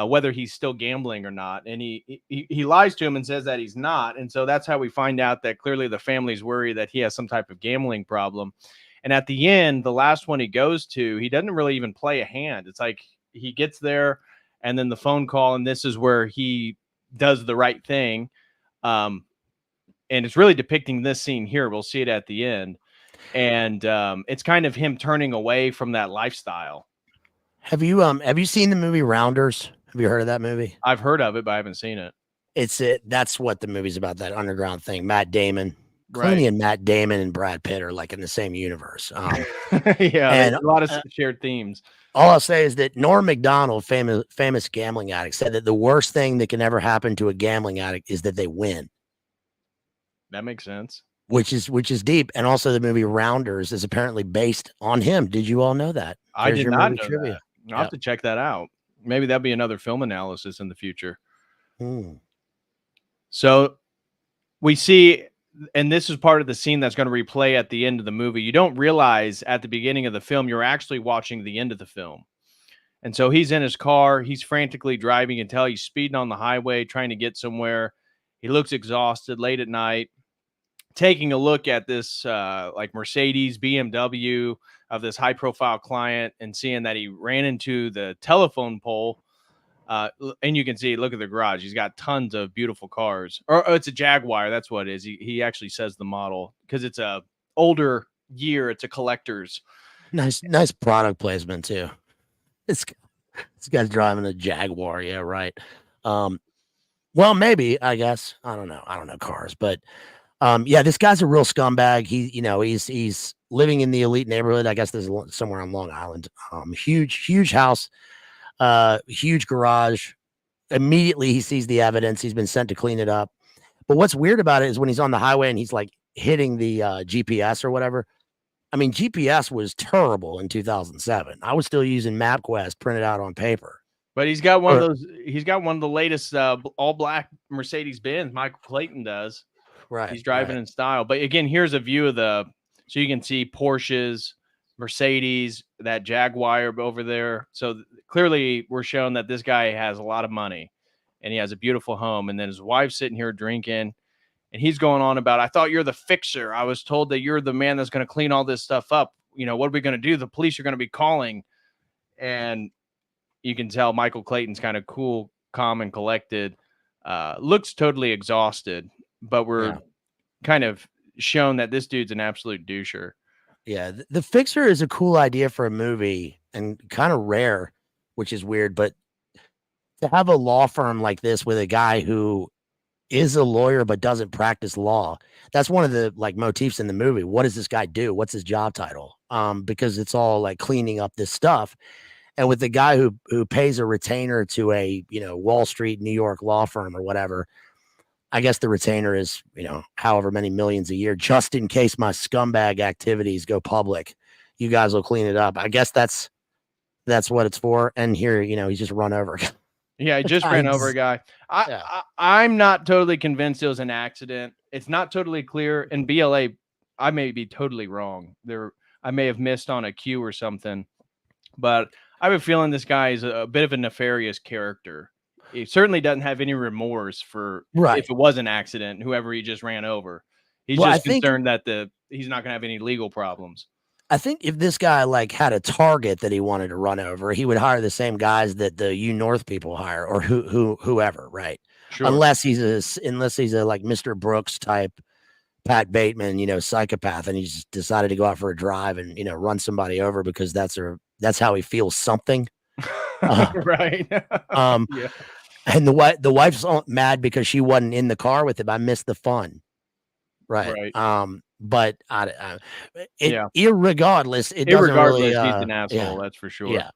whether he's still gambling or not. And he lies to him and says that he's not. And so that's how we find out that clearly the family's worried that he has some type of gambling problem. And at the end, the last one he goes to, he doesn't really even play a hand. It's like he gets there and then the phone call, and this is where he does the right thing. And it's really depicting this scene here. We'll see it at the end. And it's kind of him turning away from that lifestyle. Have you seen the movie Rounders? Have you heard of that movie? I've heard of it, but I haven't seen it. That's what the movie's about, that underground thing. Matt Damon, Right. Clooney and Matt Damon and Brad Pitt are like in the same universe. Yeah, and a lot of shared themes. All I'll say is that Norm Macdonald, famous gambling addict, said that the worst thing that can ever happen to a gambling addict is that they win. That makes sense. Which is deep. And also the movie Rounders is apparently based on him. Did you all know that? I did not know that. I'll have to check that out. Maybe that'll be another film analysis in the future. So we see, and this is part of the scene that's going to replay at the end of the movie. You don't realize at the beginning of the film, you're actually watching the end of the film. And so he's in his car. He's frantically driving until he's speeding on the highway, trying to get somewhere. He looks exhausted late at night, taking a look at this like Mercedes, BMW of this high profile client and seeing that he ran into the telephone pole. And you can see, look at the garage. He's got tons of beautiful cars. Or it's a Jaguar. That's what it is. He actually says the model because it's a older year. It's a collector's. Nice product placement too. This guy's driving a Jaguar. Yeah, right. Well, maybe, I guess. I don't know cars, but yeah, this guy's a real scumbag. He's living in the elite neighborhood. I guess this is somewhere on Long Island. Huge house, huge garage. Immediately he sees the evidence. He's been sent to clean it up. But what's weird about it is when he's on the highway and he's like hitting the GPS or whatever. I mean, GPS was terrible in 2007. I was still using MapQuest printed out on paper. But he's got one of those. He's got one of the latest all black Mercedes Benz. Michael Clayton does. Right. He's driving in style. But again, here's a view of so you can see Porsches, Mercedes, that Jaguar over there. So clearly we're showing that this guy has a lot of money and he has a beautiful home. And then his wife's sitting here drinking. And he's going on about, I thought you're the fixer. I was told that you're the man that's going to clean all this stuff up. What are we going to do? The police are going to be calling. And you can tell Michael Clayton's kind of cool, calm, and collected. Looks totally exhausted, but we're kind of shown that this dude's an absolute doucher. Yeah, the fixer is a cool idea for a movie and kind of rare, which is weird. But to have a law firm like this with a guy who is a lawyer but doesn't practice law, that's one of the like motifs in the movie. What does this guy do? What's his job title? Because it's all like cleaning up this stuff. And with the guy who pays a retainer to a Wall Street, New York law firm or whatever, I guess the retainer is however many millions a year, just in case my scumbag activities go public, you guys will clean it up. I guess that's what it's for. And here, he's just run over. Yeah, he just ran over a guy. I'm not totally convinced it was an accident. It's not totally clear. In BLA, I may be totally wrong. I may have missed on a cue or something. But I have a feeling this guy is a bit of a nefarious character. He certainly doesn't have any remorse for if it was an accident, whoever he just ran over. He's just concerned that he's not going to have any legal problems. I think if this guy like had a target that he wanted to run over, he would hire the same guys that the North people hire or whoever, right? Sure. Unless he's a like Mr. Brooks type Pat Bateman, psychopath, and he just decided to go out for a drive and run somebody over because that's how he feels something. Right. Um, Yeah. and the wife's mad because she wasn't in the car with him. I missed the fun. Right. Right. But Yeah. irregardless, it doesn't really. Irregardless, he's an asshole. Yeah, That's for sure. yeah.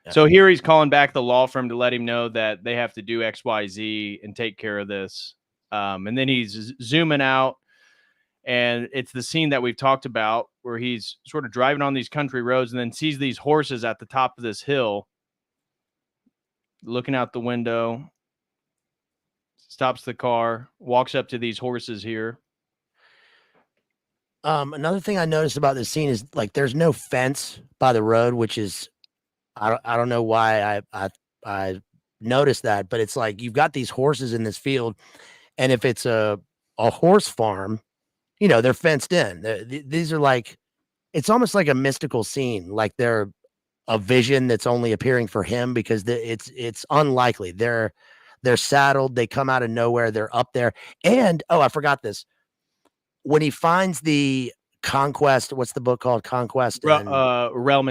So here he's calling back the law firm to let him know that they have to do X, Y, Z and take care of this. And then he's zooming out, and it's the scene that we've talked about where he's sort of driving on these country roads and then sees these horses at the top of this hill, looking out the window, stops the car, walks up to these horses here. Another thing I noticed about this scene is like there's no fence by the road, which is I don't know why I noticed that, but it's like you've got these horses in this field, and if it's a horse farm, they're fenced in. These are like it's almost like a mystical scene, like they're a vision that's only appearing for him because it's unlikely. They're saddled, they come out of nowhere, they're up there, and I forgot this. When he finds the Conquest, what's the book called? Conquest and Realm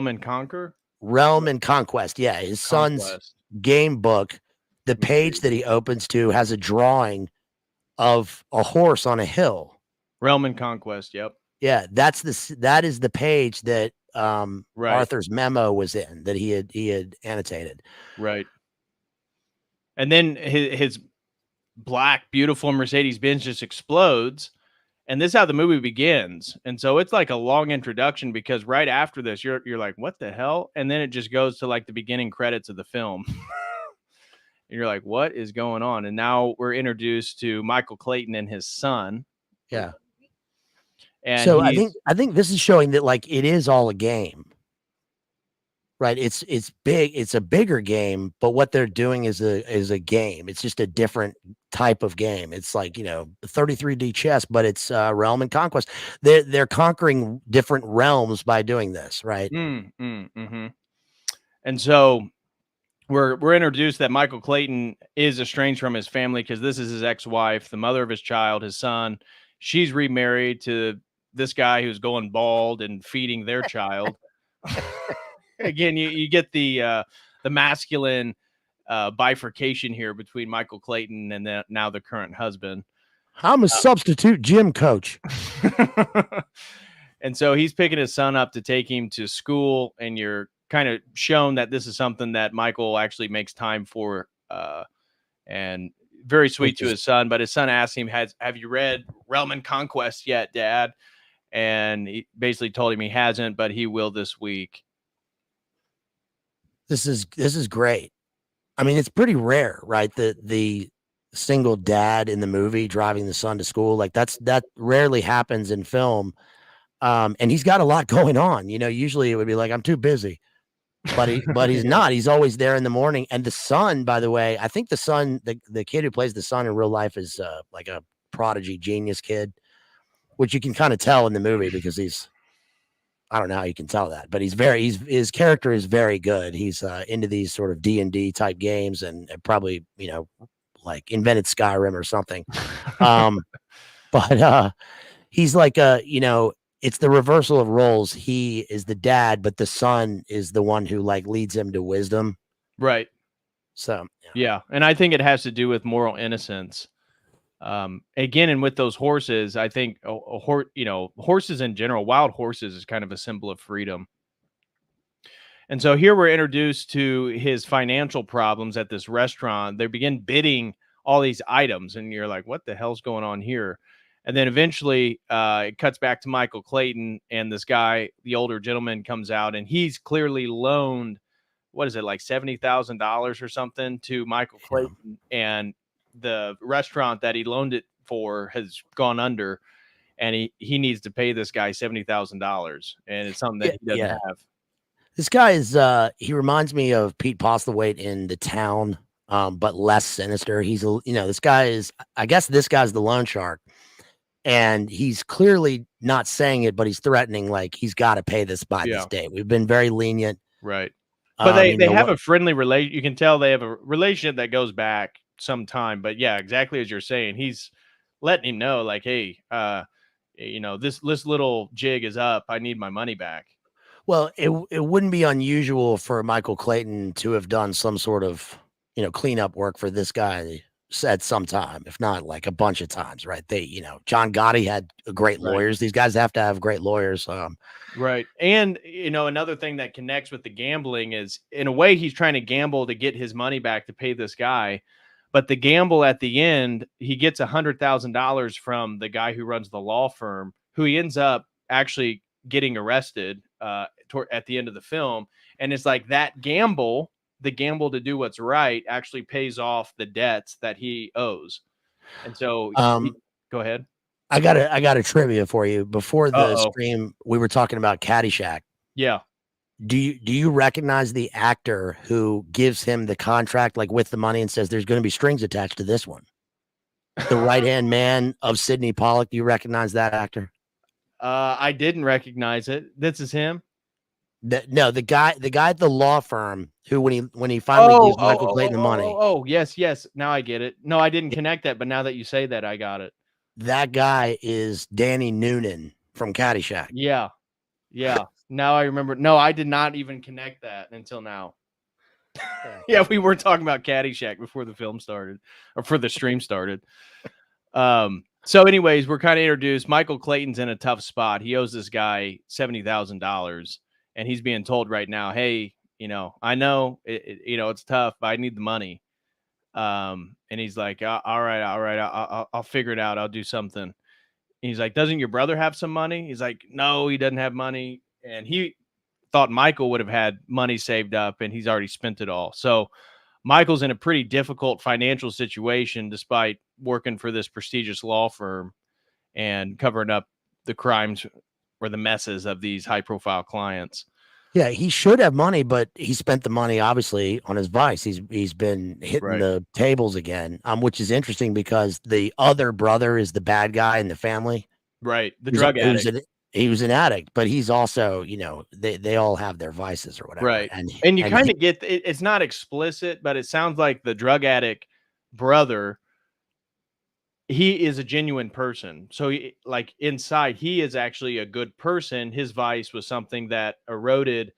and Conquer. Realm and Conquest. Yeah, his son's game book. The page that he opens to has a drawing of a horse on a hill. Realm and Conquest. Yep. Yeah, that is the page that right. Arthur's memo was in that he had annotated. Right. And then his black, beautiful Mercedes-Benz just explodes. And this is how the movie begins. And so it's like a long introduction because right after this, you're like, what the hell? And then it just goes to like the beginning credits of the film. And you're like, what is going on? And now we're introduced to Michael Clayton and his son. Yeah. And so I think this is showing that like it is all a game. Right. It's big. It's a bigger game, but what they're doing is a game. It's just a different type of game. It's like, 33D chess, but it's realm and conquest. They're conquering different realms by doing this. Right. Mm-hmm. And so we're introduced that Michael Clayton is estranged from his family because this is his ex-wife, the mother of his child, his son. She's remarried to this guy who's going bald and feeding their child. Again, you get the masculine bifurcation here between Michael Clayton and now the current husband. I'm a substitute gym coach. And so he's picking his son up to take him to school, and you're kind of shown that this is something that Michael actually makes time for, and very sweet to his son. But his son asks him, have you read Realm and Conquest yet, Dad? And he basically told him he hasn't, but he will this week. This is great. I mean, it's pretty rare, right? The single dad in the movie driving the son to school, like that rarely happens in film. And he's got a lot going on. Usually it would be like, I'm too busy, but he's not. He's always there in the morning. And the son, by the way, I think the son, the kid who plays the son in real life is like a prodigy genius kid, which you can kind of tell in the movie because I don't know how you can tell that, but his character is very good. He's into these sort of D&D type games and probably, like invented Skyrim or something. But he's like, it's the reversal of roles. He is the dad, but the son is the one who like leads him to wisdom. Right. So, yeah. And I think it has to do with moral innocence. Again, and with those horses, I think horses in general, wild horses is kind of a symbol of freedom. And so here we're introduced to his financial problems at this restaurant. They begin bidding all these items, and you're like, what the hell's going on here? And then eventually it cuts back to Michael Clayton, and this guy, the older gentleman, comes out, and he's clearly loaned, what is it, like $70,000 or something to Michael Clayton, and the restaurant that he loaned it for has gone under, and he needs to pay this guy $70,000, and it's something that he doesn't have. This guy is he reminds me of Pete Postlethwaite in The Town, but less sinister. He's this guy is, I guess this guy's the loan shark, and he's clearly not saying it, but he's threatening like he's got to pay this by this date. We've been very lenient, right? But they have a friendly relation. You can tell they have a relationship that goes back some time. But yeah, exactly as you're saying, he's letting him know, like, hey, this little jig is up. I need my money back. Well, it wouldn't be unusual for Michael Clayton to have done some sort of, cleanup work for this guy at some time, if not like a bunch of times, right? John Gotti had great Right. lawyers. These guys have to have great lawyers. Right. And, another thing that connects with the gambling is, in a way, he's trying to gamble to get his money back to pay this guy. But the gamble at the end, he gets $100,000 from the guy who runs the law firm, who he ends up actually getting arrested at the end of the film. And it's like that gamble, the gamble to do what's right, actually pays off the debts that he owes. And so, go ahead. I got a trivia for you. Before the Uh-oh. stream, we were talking about Caddyshack. Yeah. Do you recognize the actor who gives him the contract, like with the money, and says there's going to be strings attached to this one? The right hand man of Sidney Pollack. Do you recognize that actor? I didn't recognize it. This is him. No, the guy at the law firm who when he finally gives Michael Clayton the money. Yes. Now I get it. No, I didn't connect that, but now that you say that, I got it. That guy is Danny Noonan from Caddyshack. Yeah. Now I remember. No, I did not even connect that until now. Yeah, we were talking about Caddyshack before the film started, or for the stream started. So anyways, we're kind of introduced. Michael Clayton's in a tough spot. He owes this guy $70,000, and he's being told right now, hey, I know it's tough, but I need the money. And he's like, all right, I'll figure it out. I'll do something. And he's like, doesn't your brother have some money? He's like, no, he doesn't have money. And he thought Michael would have had money saved up, and he's already spent it all. So Michael's in a pretty difficult financial situation, despite working for this prestigious law firm and covering up the crimes or the messes of these high-profile clients. Yeah, he should have money, but he spent the money obviously on his vice. He's been hitting the tables again, which is interesting because the other brother is the bad guy in the family. Right, the drug addict. He was an addict, but he's also, they all have their vices or whatever. Right. And you kind of get it's not explicit, but it sounds like the drug addict brother, he is a genuine person. So like inside, he is actually a good person. His vice was something that eroded,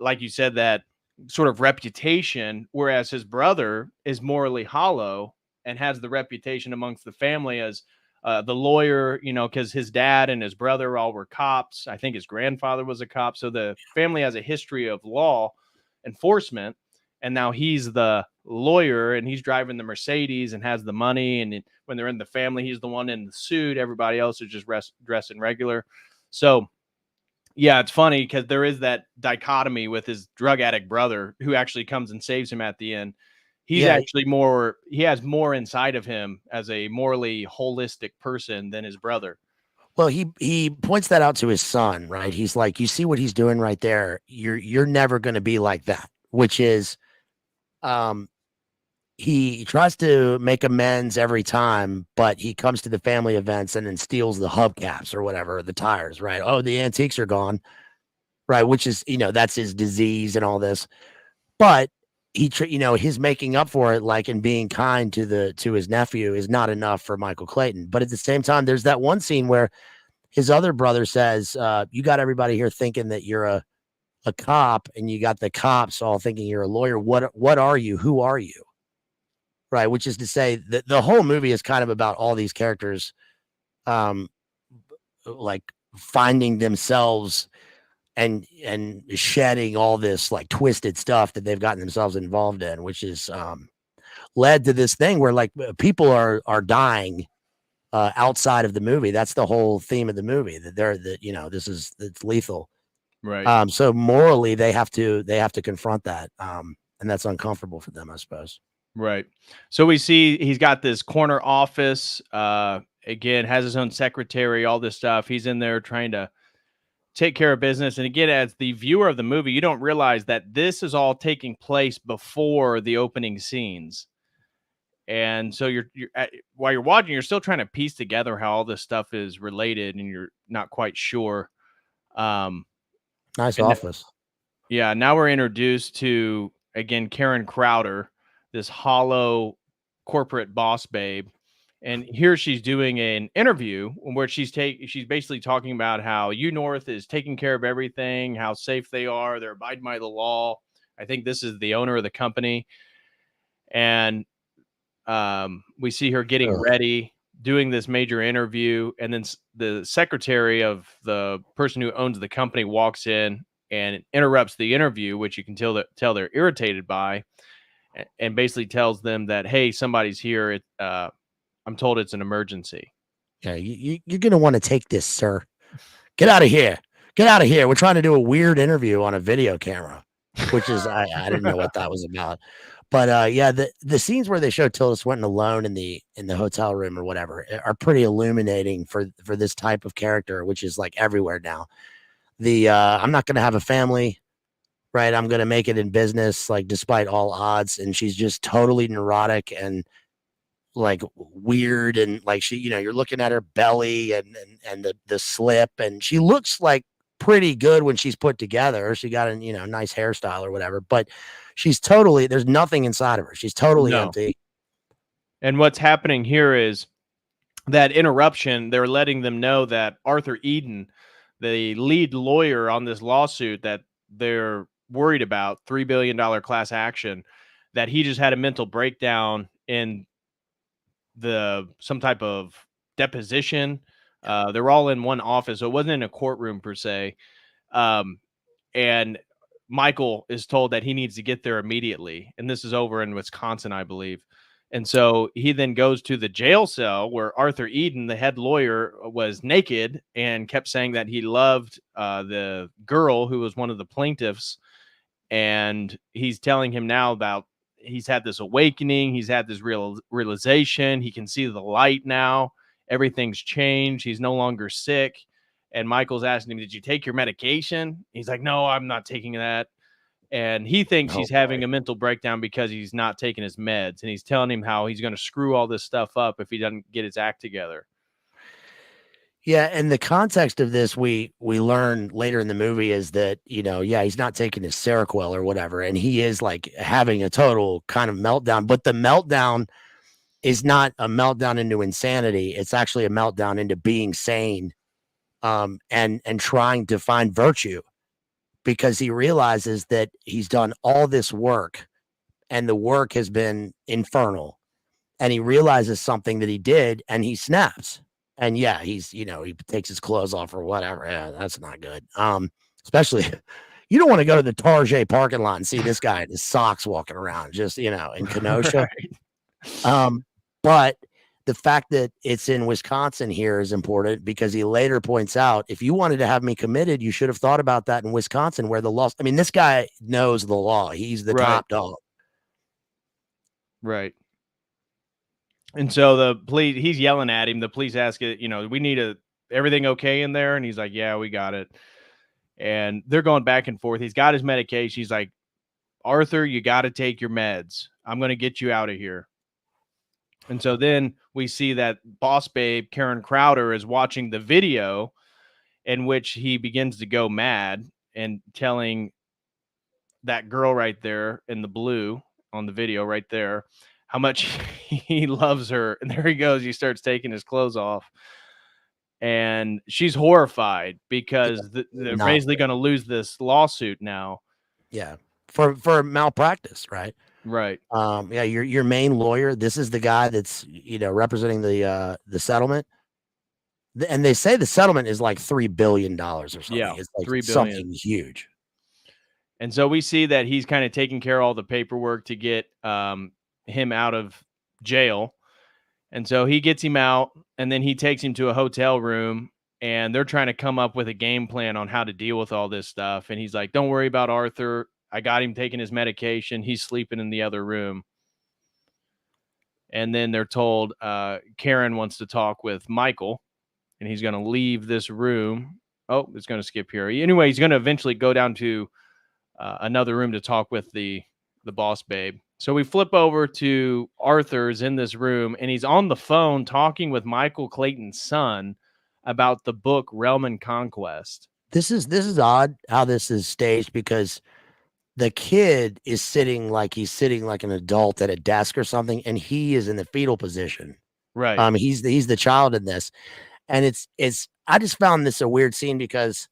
like you said, that sort of reputation, whereas his brother is morally hollow and has the reputation amongst the family as the lawyer, because his dad and his brother all were cops. I think his grandfather was a cop. So the family has a history of law enforcement. And now he's the lawyer, and he's driving the Mercedes and has the money. And when they're in the family, he's the one in the suit. Everybody else is just dressing regular. So, yeah, it's funny because there is that dichotomy with his drug addict brother who actually comes and saves him at the end. He's actually he has more inside of him as a morally holistic person than his brother. Well, he points that out to his son, right? He's like, you see what he's doing right there? You're never going to be like that, which is, he tries to make amends every time, but he comes to the family events and then steals the hubcaps or whatever, the tires, right? Oh, the antiques are gone, right? Which is, that's his disease and all this. But his making up for it, like, and being kind to his nephew is not enough for Michael Clayton. But at the same time, there's that one scene where his other brother says, you got everybody here thinking that you're a cop, and you got the cops all thinking you're a lawyer. What are you? Who are you? Right. Which is to say that the whole movie is kind of about all these characters, like finding themselves and shedding all this like twisted stuff that they've gotten themselves involved in, which is led to this thing where like people are dying outside of the movie. That's the whole theme of the movie, that it's lethal. Right. So morally they have to confront that. And that's uncomfortable for them, I suppose. Right. So we see he's got this corner office, again, has his own secretary, all this stuff. He's in there trying to take care of business. And again, as the viewer of the movie, you don't realize that this is all taking place before the opening scenes. And so you're while you're watching, you're still trying to piece together how all this stuff is related, and you're not quite sure. Nice office. Now we're introduced to, again, Karen Crowder, this hollow corporate boss babe. And here she's doing an interview where she's basically talking about how North is taking care of everything, how safe they are, they're abiding by the law. I think this is the owner of the company. And we see her getting ready, doing this major interview, and then the secretary of the person who owns the company walks in and interrupts the interview, which you can tell they're irritated by, and basically tells them that, hey, somebody's here. I'm told it's an emergency. Yeah, you're gonna want to take this, sir. Get out of here. Get out of here. We're trying to do a weird interview on a video camera, which is I didn't know what that was about. But yeah, the scenes where they show Tilda Swinton alone in the hotel room or whatever are pretty illuminating for this type of character, which is like everywhere now. I'm not gonna have a family, right? I'm gonna make it in business, like despite all odds. And she's just totally neurotic and like weird, and like she, you're looking at her belly and the slip, and she looks like pretty good when she's put together. She got a nice hairstyle or whatever, but she's totally, there's nothing inside of her. She's totally empty. And what's happening here is that interruption, they're letting them know that Arthur Eden, the lead lawyer on this lawsuit that they're worried about, $3 billion class action, that he just had a mental breakdown in some type of deposition. They're all in one office, so it wasn't in a courtroom per se. And Michael is told that he needs to get there immediately, and this is over in Wisconsin, I believe. And so he then goes to the jail cell where Arthur Eden, the head lawyer, was naked and kept saying that he loved the girl who was one of the plaintiffs. And he's telling him now about he's had this awakening. He's had this realization. He can see the light now. Everything's changed. He's no longer sick. And Michael's asking him, did you take your medication? He's like, no, I'm not taking that. And he thinks he's having a mental breakdown because he's not taking his meds. And he's telling him how he's going to screw all this stuff up if he doesn't get his act together. Yeah, and the context of this we learn later in the movie is that, he's not taking his Seroquel or whatever, and he is like having a total kind of meltdown, but the meltdown is not a meltdown into insanity. It's actually a meltdown into being sane, and trying to find virtue, because he realizes that he's done all this work and the work has been infernal, and he realizes something that he did and he snaps. And yeah, he's, he takes his clothes off or whatever. Yeah, that's not good. Especially, you don't want to go to the Target parking lot and see this guy in his socks walking around, just, in Kenosha. Right. But the fact that it's in Wisconsin here is important, because he later points out, if you wanted to have me committed, you should have thought about that in Wisconsin, where the law, I mean, this guy knows the law. He's the top dog. Right. And so the police, he's yelling at him. The police ask it, we need everything okay in there? And he's like, yeah, we got it. And they're going back and forth. He's got his medication. He's like, Arthur, you got to take your meds. I'm going to get you out of here. And so then we see that boss babe, Karen Crowder, is watching the video in which he begins to go mad and telling that girl right there in the blue on the video right there how much he loves her. And there he goes. He starts taking his clothes off. And she's horrified because they're basically going to lose this lawsuit now. Yeah. For malpractice, right? Right. Yeah, your main lawyer, this is the guy that's, representing the settlement. And they say the settlement is like $3 billion or something. Yeah, it's like $3 billion. Something huge. And so we see that he's kind of taking care of all the paperwork to get him out of jail. And so he gets him out, and then he takes him to a hotel room, and they're trying to come up with a game plan on how to deal with all this stuff. And he's like, don't worry about Arthur. I got him taking his medication. He's sleeping in the other room. And then they're told Karen wants to talk with Michael, and he's going to leave this room. Oh, it's going to skip here. Anyway, he's going to eventually go down to another room to talk with the boss babe. So we flip over to Arthur's in this room, and he's on the phone talking with Michael Clayton's son about the book Realm and Conquest. This is odd how this is staged, because the kid is sitting like an adult at a desk or something, and he is in the fetal position. Right. He's the child in this, and it's I just found this a weird scene because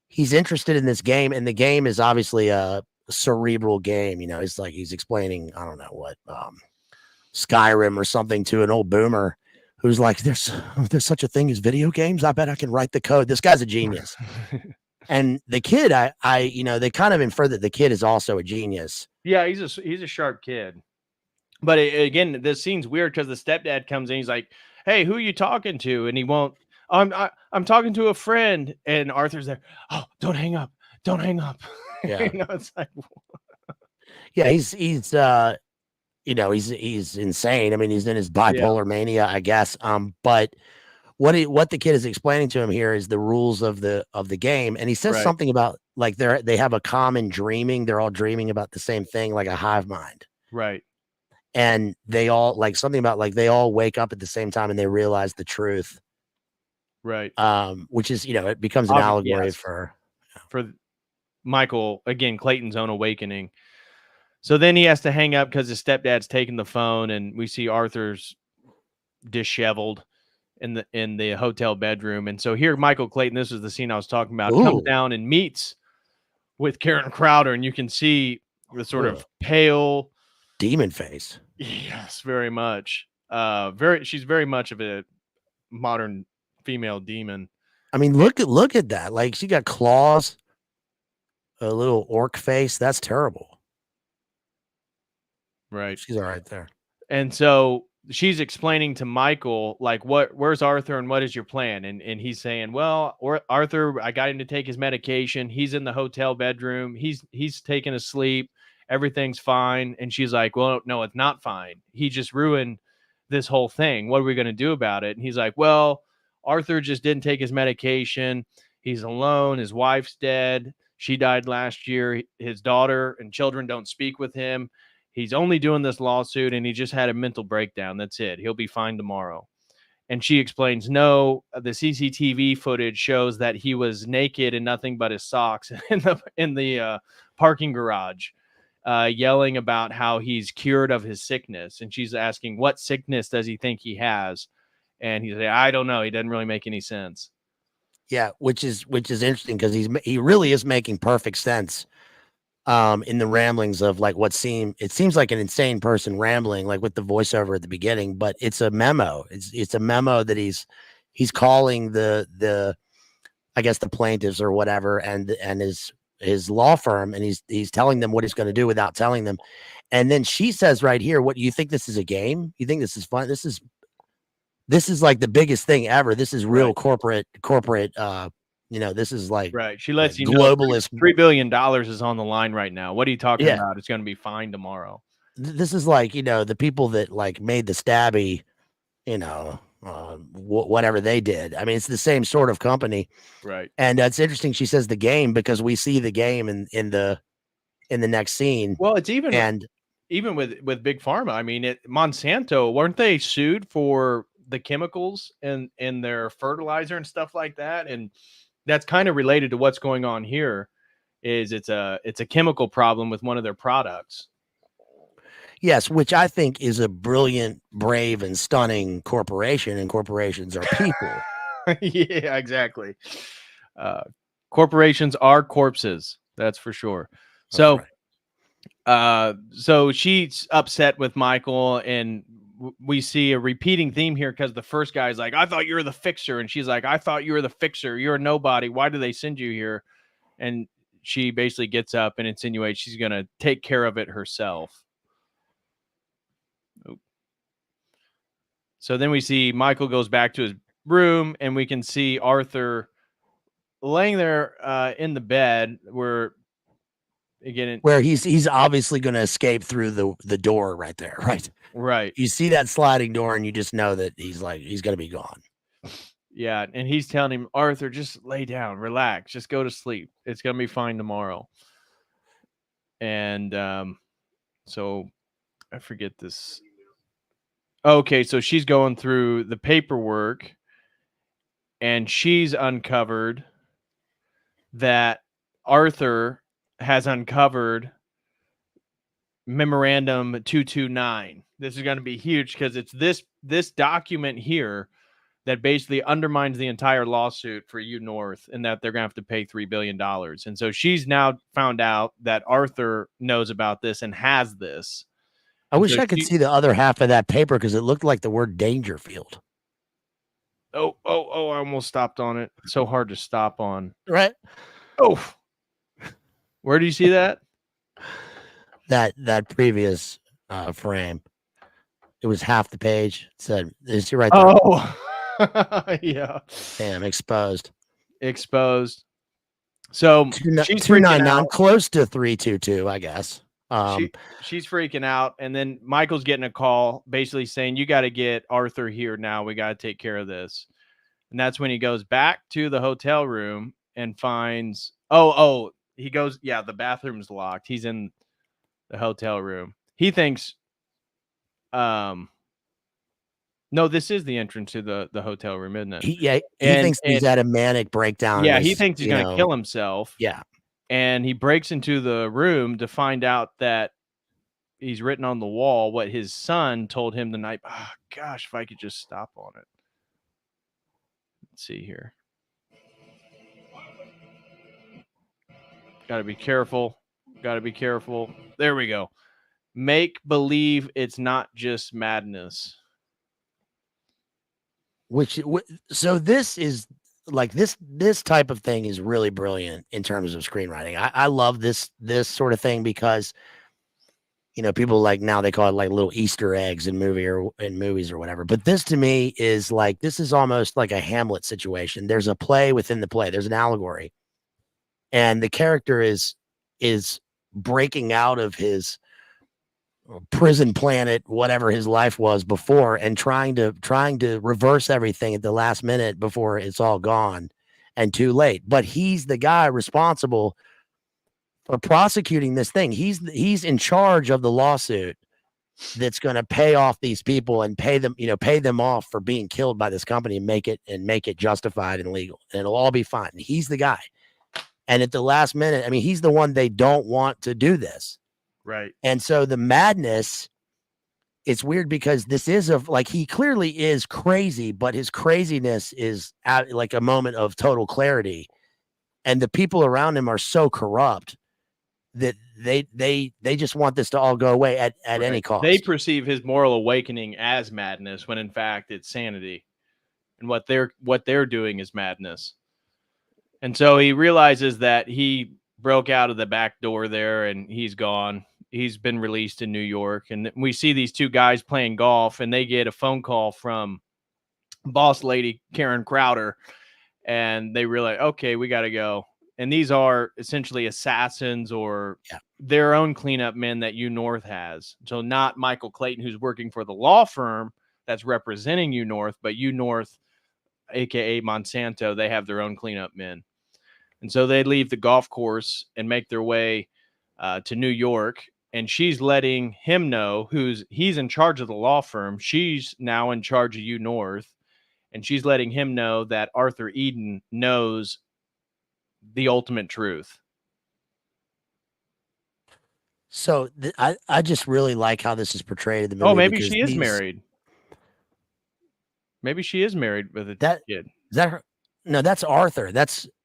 he's interested in this game, and the game is obviously a cerebral game. You know, it's like he's explaining, I don't know what, Skyrim or something to an old boomer who's like, there's such a thing as video games. I bet I can write the code. This guy's a genius. And the kid, they kind of infer that the kid is also a genius. Yeah, he's a sharp kid. But again, this scene's weird because the stepdad comes in. He's like, "Hey, who are you talking to?" And he won't. I'm talking to a friend. And Arthur's there. Oh, don't hang up! Don't hang up! Yeah. It's like, Yeah, he's he's insane. I mean, he's in his bipolar mania, I guess. But what the kid is explaining to him here is the rules of the game, and he says something about like they have a common dreaming. They're all dreaming about the same thing, like a hive mind. Right. And they all like something about like they all wake up at the same time and they realize the truth. Right. Which is, it becomes an allegory for Michael, again, Clayton's own awakening. So then he has to hang up because his stepdad's taking the phone, and we see Arthur's disheveled in the hotel bedroom. And so here, Michael Clayton, this is the scene I was talking about, comes down and meets with Karen Crowder, and you can see the sort of pale demon face. Yes, very much. She's very much of a modern female demon. I mean, look at that. Like, she got claws, a little orc face. That's terrible. Right. She's all right there. And so she's explaining to Michael, like, where's Arthur and what is your plan? And he's saying, well, Arthur, I got him to take his medication. He's in the hotel bedroom. He's taking a sleep. Everything's fine. And she's like, well, no, it's not fine. He just ruined this whole thing. What are we going to do about it? And he's like, well, Arthur just didn't take his medication. He's alone. His wife's dead. She died last year. His daughter and children don't speak with him. He's only doing this lawsuit, and he just had a mental breakdown. That's it. He'll be fine tomorrow. And she explains, no, the CCTV footage shows that he was naked and nothing but his socks in the parking garage, yelling about how he's cured of his sickness. And she's asking, what sickness does he think he has? And he's like, I don't know. He doesn't really make any sense. Yeah, which is interesting because he really is making perfect sense. In the ramblings of like it seems like an insane person rambling, like with the voiceover at the beginning, but it's a memo. It's a memo that he's calling the I guess the plaintiffs or whatever and his law firm, and he's telling them what he's going to do without telling them. And then she says right here, what, you think this is a game? You think this is fun? This is like the biggest thing ever. This is real corporate this is like she lets you globalist. know $3 billion is on the line right now. What are you talking about? It's going to be fine tomorrow. This is like, the people that like made the stabby, whatever they did. I mean, it's the same sort of company. Right. And it's interesting. She says the game, because we see the game in the next scene. Well, it's even with Big Pharma. I mean, Monsanto, weren't they sued for the chemicals in their fertilizer and stuff like that? And that's kind of related to what's going on here. Is it's a chemical problem with one of their products. Yes, which I think is a brilliant, brave, and stunning corporation, and corporations are people. Yeah, exactly. Corporations are corpses. That's for sure. So, so she's upset with Michael, and we see a repeating theme here because the first guy's like, I thought you were the fixer. And she's like, I thought you were the fixer. You're a nobody. Why do they send you here? And she basically gets up and insinuates she's going to take care of it herself. So then we see Michael goes back to his room, and we can see Arthur laying there in the bed where he's obviously going to escape through the door right there. Right. You see that sliding door and you just know that he's going to be gone. Yeah. And he's telling him, Arthur, just lay down, relax, just go to sleep. It's going to be fine tomorrow. And so I forget this. Okay. So she's going through the paperwork, and she's uncovered that Arthur has uncovered memorandum 229, This is going to be huge because it's this document here that basically undermines the entire lawsuit for U North, and that they're going to have to pay $3 billion. And so she's now found out that Arthur knows about this and has this. I And wish so I could she- see the other half of that paper because it looked like the word Dangerfield. Oh, I almost stopped on it. It's so hard to stop on. Right. Oh, where do you see that? That previous frame. It was half the page. It said, "Is he right there?" Oh, yeah. Damn, exposed. Exposed. So she's freaking out. Close to 322, I guess. She's freaking out, and then Michael's getting a call basically saying, you got to get Arthur here now. We got to take care of this. And that's when he goes back to the hotel room and finds he goes, yeah, the bathroom's locked. He's in the hotel room. He thinks no, this is the entrance to the hotel room, isn't it? He thinks he's had a manic breakdown. Yeah, he thinks he's gonna kill himself. Yeah. And he breaks into the room to find out that he's written on the wall what his son told him the night. Oh, gosh, if I could just stop on it. Let's see here. Got to be careful. Got to be careful. There we go. Make believe it's not just madness. So this is like this type of thing is really brilliant in terms of screenwriting. I love this sort of thing because people like now they call it like little Easter eggs in movies or whatever. But this to me is like this is almost like a Hamlet situation. There's a play within the play. There's an allegory, and the character is breaking out of his prison planet, whatever his life was before, and trying to reverse everything at the last minute before it's all gone and too late. But he's the guy responsible for prosecuting this thing. He's in charge of the lawsuit that's going to pay off these people and pay them off for being killed by this company and make it justified and legal. And it'll all be fine. He's the guy. And at the last minute, I mean, he's the one they don't want to do this. Right. And so the madness, it's weird because this is he clearly is crazy, but his craziness is at like a moment of total clarity. And the people around him are so corrupt that they just want this to all go away at any cost. They perceive his moral awakening as madness when in fact it's sanity. And what they're doing is madness. And so he realizes that he broke out of the back door there and he's gone. He's been released in New York. And we see these two guys playing golf and they get a phone call from boss lady Karen Crowder. And they realize, okay, we got to go. And these are essentially assassins or their own cleanup men that U North has. So not Michael Clayton, who's working for the law firm that's representing U North, but U North, aka Monsanto, they have their own cleanup men. And so they leave the golf course and make their way to New York. And she's letting him know he's in charge of the law firm. She's now in charge of U North. And she's letting him know that Arthur Eden knows the ultimate truth. So I just really like how this is portrayed in the movie. Oh, maybe she is married. Maybe she is married with a kid. Is that her? No, that's Arthur.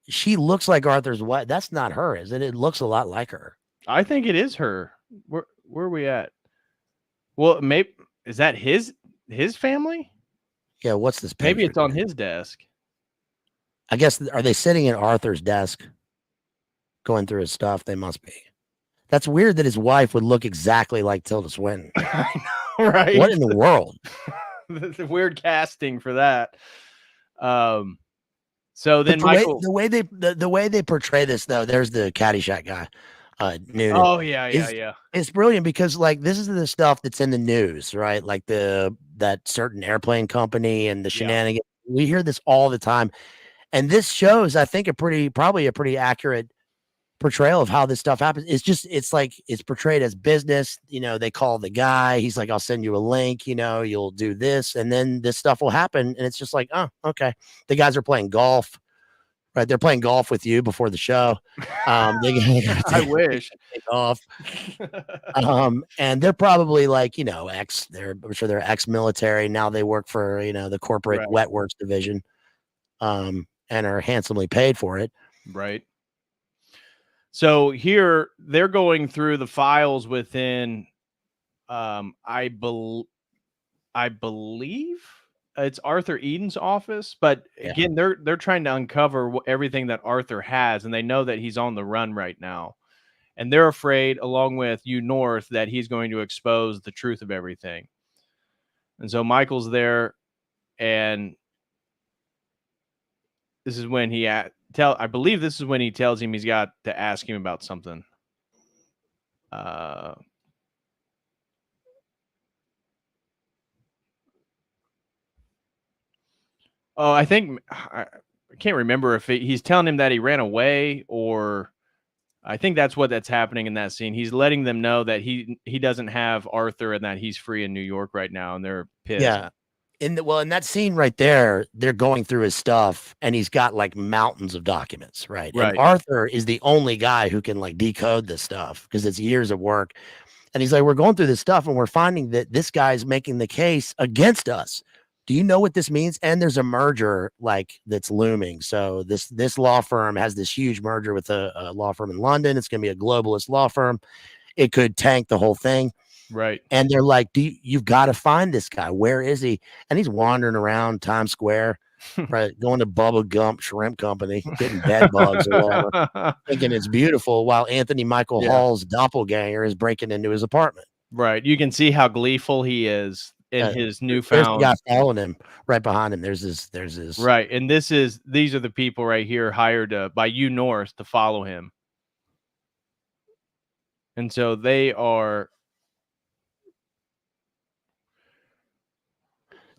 She looks like Arthur's wife. That's not her, is it? It looks a lot like her. I think it is her. Where are we at? Well, maybe is that his family? Yeah, what's this? Maybe it's on his desk. I guess, are they sitting at Arthur's desk going through his stuff? They must be. That's weird that his wife would look exactly like Tilda Swinton. I know, right? What in the world? The weird casting for that. So then the way they portray this, though, there's the Caddyshack guy. Noonan. Oh yeah. It's brilliant because like this is the stuff that's in the news, right? Like that certain airplane company and the shenanigans. We hear this all the time, and this shows, I think, probably a pretty accurate portrayal of how this stuff happens. It's portrayed as business. They call the guy. He's like, "I'll send you a link. You'll do this, and then this stuff will happen." And it's just like, oh, okay. The guys are playing golf. right? They're playing golf with you before the show. I wish. Take off. And they're probably like, I'm sure they're ex-military. Now they work for, the corporate Right. wet works division, and are handsomely paid for it. Right. So here they're going through the files within, I believe it's Arthur Eden's office, but again, they're trying to uncover everything that Arthur has, and they know that he's on the run right now. And they're afraid, along with you North, that he's going to expose the truth of everything. And so Michael's there, and this is when I believe this is when he tells him he's got to ask him about something. I think I can't remember if he's telling him that he ran away, or I think that's happening in that scene. He's letting them know that he doesn't have Arthur and that he's free in New York right now, and they're pissed. Yeah. In that scene right there, they're going through his stuff, and he's got like mountains of documents, right? And Arthur is the only guy who can like decode this stuff because it's years of work. And he's like, we're going through this stuff, and we're finding that this guy's making the case against us. Do you know what this means? And there's a merger like that's looming. So this law firm has this huge merger with a law firm in London. It's going to be a globalist law firm. It could tank the whole thing. Right. And they're like, you've got to find this guy. Where is he? And he's wandering around Times Square, right? Going to Bubba Gump Shrimp Company, getting bed bugs or whatever, thinking it's beautiful, while Anthony Michael Hall's doppelganger is breaking into his apartment. Right. You can see how gleeful he is in his newfound. There's a guy following him right behind him. There's this. Right. And these are the people right here hired by U North to follow him. And so they are.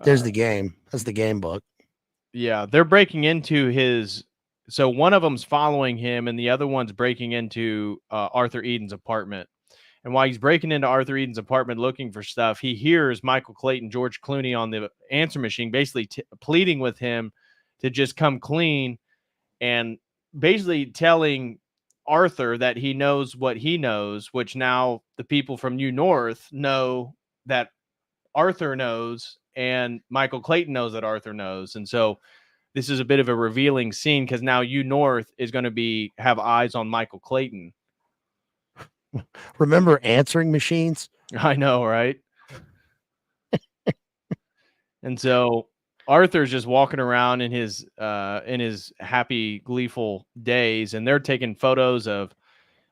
There's the game. That's the game book. Yeah, they're breaking into his. So one of them's following him, and the other one's breaking into Arthur Eden's apartment. And while he's breaking into Arthur Eden's apartment looking for stuff, he hears Michael Clayton, George Clooney on the answer machine, basically pleading with him to just come clean, and basically telling Arthur that he knows what he knows, which now the people from New North know that Arthur knows, and Michael Clayton knows that Arthur knows. And so this is a bit of a revealing scene because now U North is going to have eyes on Michael Clayton. Remember answering machines? I know, right? And so Arthur's just walking around in his happy, gleeful days, and they're taking photos of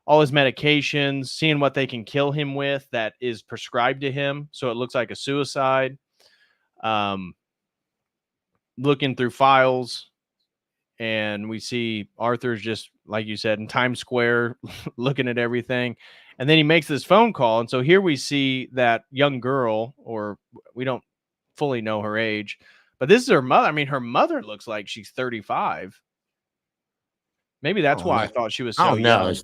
all his medications, seeing what they can kill him with that is prescribed to him, so it looks like a suicide. Looking through files, and we see Arthur's just, like you said, in Times Square looking at everything. And then he makes this phone call. And so here we see that young girl, or we don't fully know her age, but this is her mother. I mean, her mother looks like she's 35. Maybe that's why I thought she was so young.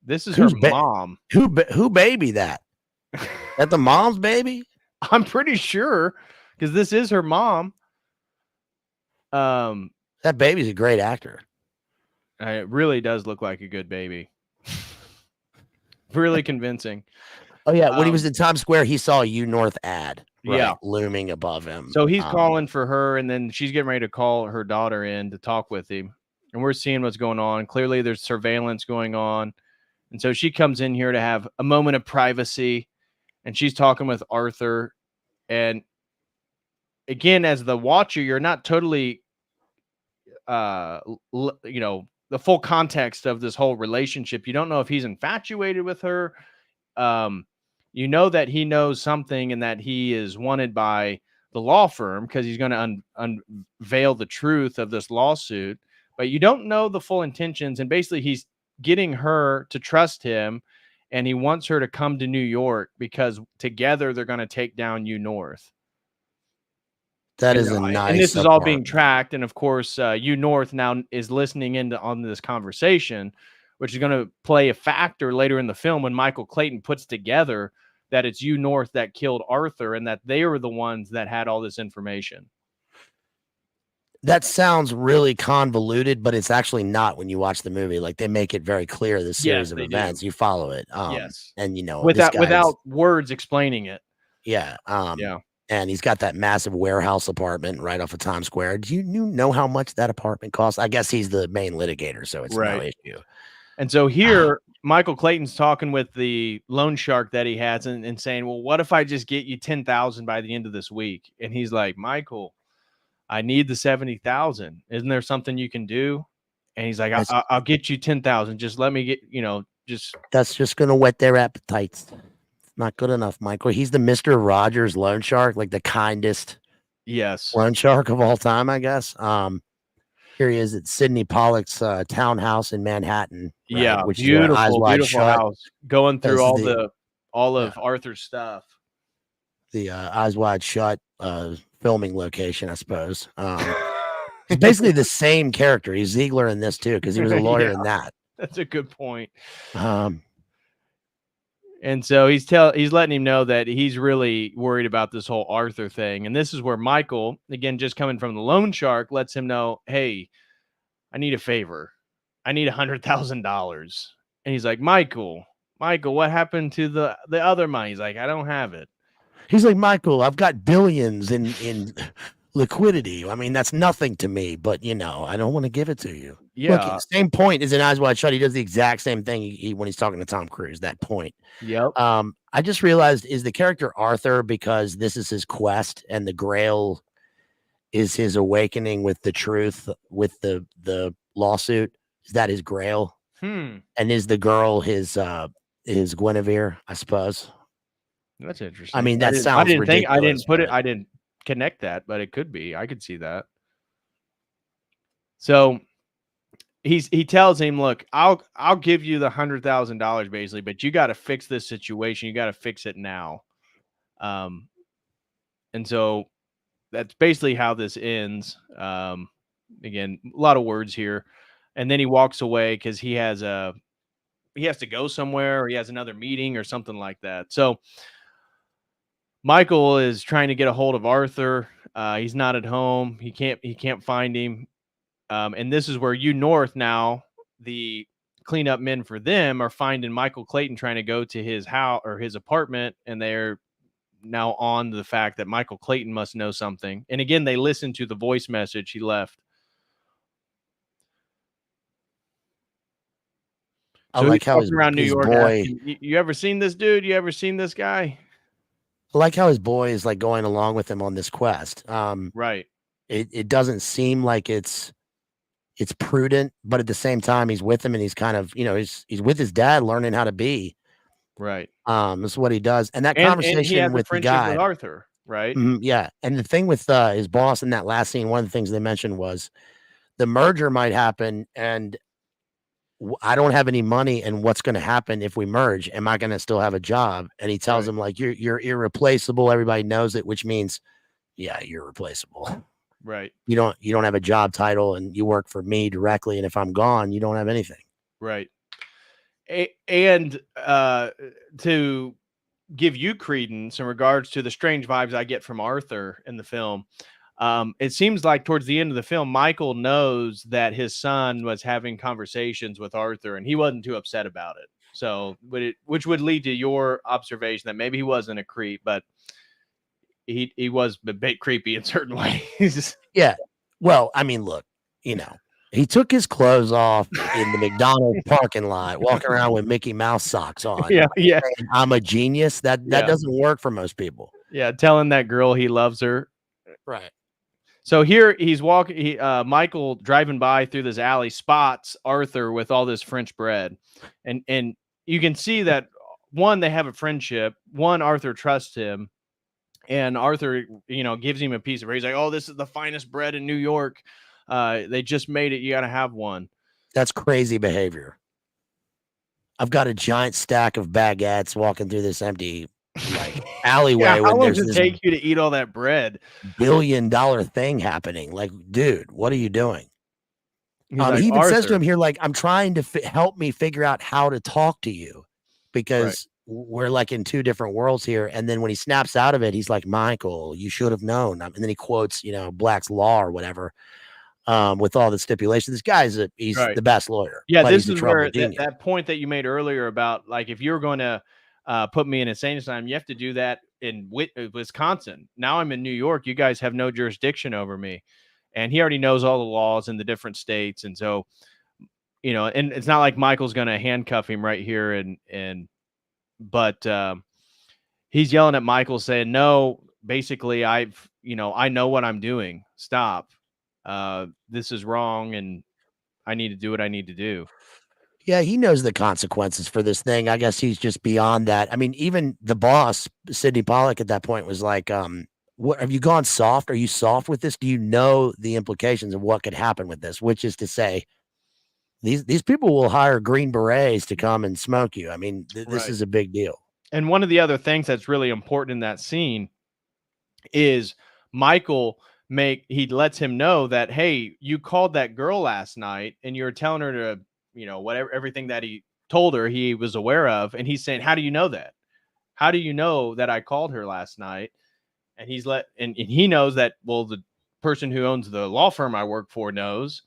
This is her mom. Who baby that? That the mom's baby? I'm pretty sure, because this is her mom. That baby's a great actor. It really does look like a good baby. Really convincing. Oh yeah, when he was in Times Square, he saw a U North ad, right, looming above him. So he's calling for her, and then she's getting ready to call her daughter in to talk with him. And we're seeing what's going on. Clearly, there's surveillance going on. And so she comes in here to have a moment of privacy, and she's talking with Arthur. And again, as the watcher, you're not totally, the full context of this whole relationship. You don't know if he's infatuated with her. You know that he knows something and that he is wanted by the law firm because he's going to unveil the truth of this lawsuit. But you don't know the full intentions. And basically, he's getting her to trust him, and he wants her to come to New York because together they're going to take down U North. That is a nice. And this is all being tracked. And of course, U North now is listening on this conversation, which is going to play a factor later in the film when Michael Clayton puts together that it's U North that killed Arthur and that they were the ones that had all this information. That sounds really convoluted, but it's actually not when you watch the movie. Like they make it very clear the series of they do. events. You follow it. Yes. And you know, this Without guy's without words explaining it. yeah. Yeah. And he's got that massive warehouse apartment right off of Times Square. Do you know how much that apartment costs? I guess he's the main litigator, so it's no Right. issue. And so here, Michael Clayton's talking with the loan shark that he has and saying, well, what if I just get you 10,000 by the end of this week? And he's like, Michael, I need the 70,000. Isn't there something you can do? And he's like, I'll get you 10,000. Just let me get, that's just going to whet their appetites. It's not good enough, Michael. He's the Mr. Rogers loan shark, like the kindest loan shark of all time, I guess. Here he is at Sidney Pollock's townhouse in Manhattan. Right, yeah, which beautiful, is Eyes Wide beautiful Shut. house. Going through That's all of Arthur's stuff. The Eyes Wide Shut filming location, I suppose. He's basically the same character. He's Ziegler in this too, because he was a lawyer in that. That's a good point. And so he's letting him know that he's really worried about this whole Arthur thing. And this is where Michael, again, just coming from the loan shark, lets him know, hey, I need a favor. I need $100,000. And he's like, Michael, what happened to the other money? He's like, I don't have it. He's like, Michael, I've got billions in liquidity. I mean, that's nothing to me, but I don't want to give it to you. Yeah. Look, same point is in Eyes Wide Shut. He does the exact same thing when he's talking to Tom Cruise, that point. Yep. I just realized, is the character Arthur because this is his quest and the Grail is his awakening with the truth, with the lawsuit? Is that his Grail? And is the girl his Guinevere, I suppose? That's interesting. I mean, that sounds ridiculous. I didn't connect that, but it could be. I could see that. So he tells him, look, I'll give you the $100,000 basically, but you got to fix this situation. You got to fix it now. And so that's basically how this ends. Again, a lot of words here. And then he walks away because he has to go somewhere, or he has another meeting or something like that. So Michael is trying to get a hold of Arthur. He's not at home. He can't find him. And this is where North now, the cleanup men for them, are finding Michael Clayton trying to go to his house or his apartment, and they're now on the fact that Michael Clayton must know something. And again, they listen to the voice message he left. I like how his around New York boy. Asking, you ever seen this dude? You ever seen this guy? I like how his boy is like going along with him on this quest. Right. It doesn't seem like it's prudent, but at the same time, he's with him and he's kind of, he's with his dad learning how to be. Right. That's what he does. And that conversation with the guy, with Arthur, right? Yeah. And the thing with his boss in that last scene, one of the things they mentioned was the merger might happen and I don't have any money, and what's going to happen if we merge? Am I going to still have a job? And he tells him like, you're irreplaceable. Everybody knows it, which means, yeah, you're replaceable. Right. You don't have a job title and you work for me directly. And if I'm gone, you don't have anything. Right. And to give you credence in regards to the strange vibes I get from Arthur in the film, it seems like towards the end of the film, Michael knows that his son was having conversations with Arthur and he wasn't too upset about it. So, which would lead to your observation that maybe he wasn't a creep, but he was a bit creepy in certain ways. Yeah. Well, I mean, look, he took his clothes off in the McDonald's parking lot, walking around with Mickey Mouse socks on. Yeah. Saying, I'm a genius. That doesn't work for most people. Yeah. Telling that girl he loves her. Right. So here he's walking, Michael driving by through this alley spots Arthur with all this French bread. And you can see that, one, they have a friendship. One, Arthur trusts him. And Arthur, gives him a piece of bread. He's like, oh, this is the finest bread in New York. They just made it. You got to have one. That's crazy behavior. I've got a giant stack of baguettes walking through this empty alleyway. Yeah, how long does it take you to eat all that bread? $1 billion thing happening. Like, dude, what are you doing? Like, he even Arthur says to him here, like, I'm trying to help me figure out how to talk to you because we're like in two different worlds here. And then when he snaps out of it, he's like, Michael, you should have known. And then he quotes, Black's Law or whatever. with all the stipulations. This guy's he's Right. the best lawyer. Yeah, but this he's a is trouble where genius. that point that you made earlier about like if you're going to put me in insane asylum, you have to do that in Wisconsin. Now I'm in New York. You guys have no jurisdiction over me, and he already knows all the laws in the different states, and so and it's not like Michael's going to handcuff him right here, but he's yelling at Michael saying, "No, basically, I know what I'm doing. Stop. This is wrong, and I need to do what I need to do." Yeah, he knows the consequences for this thing. I guess he's just beyond that. I mean, even the boss, Sidney Pollack, at that point was like, what have you gone soft? Are you soft with this? Do you know the implications of what could happen with this? Which is to say, these people will hire Green Berets to come and smoke you. I mean, this Right. is a big deal. And one of the other things that's really important in that scene is Michael he lets him know that, hey, you called that girl last night and you're telling her to, whatever, everything that he told her he was aware of. And he's saying, how do you know that? How do you know that I called her last night? And and he knows that, well, the person who owns the law firm I work for knows,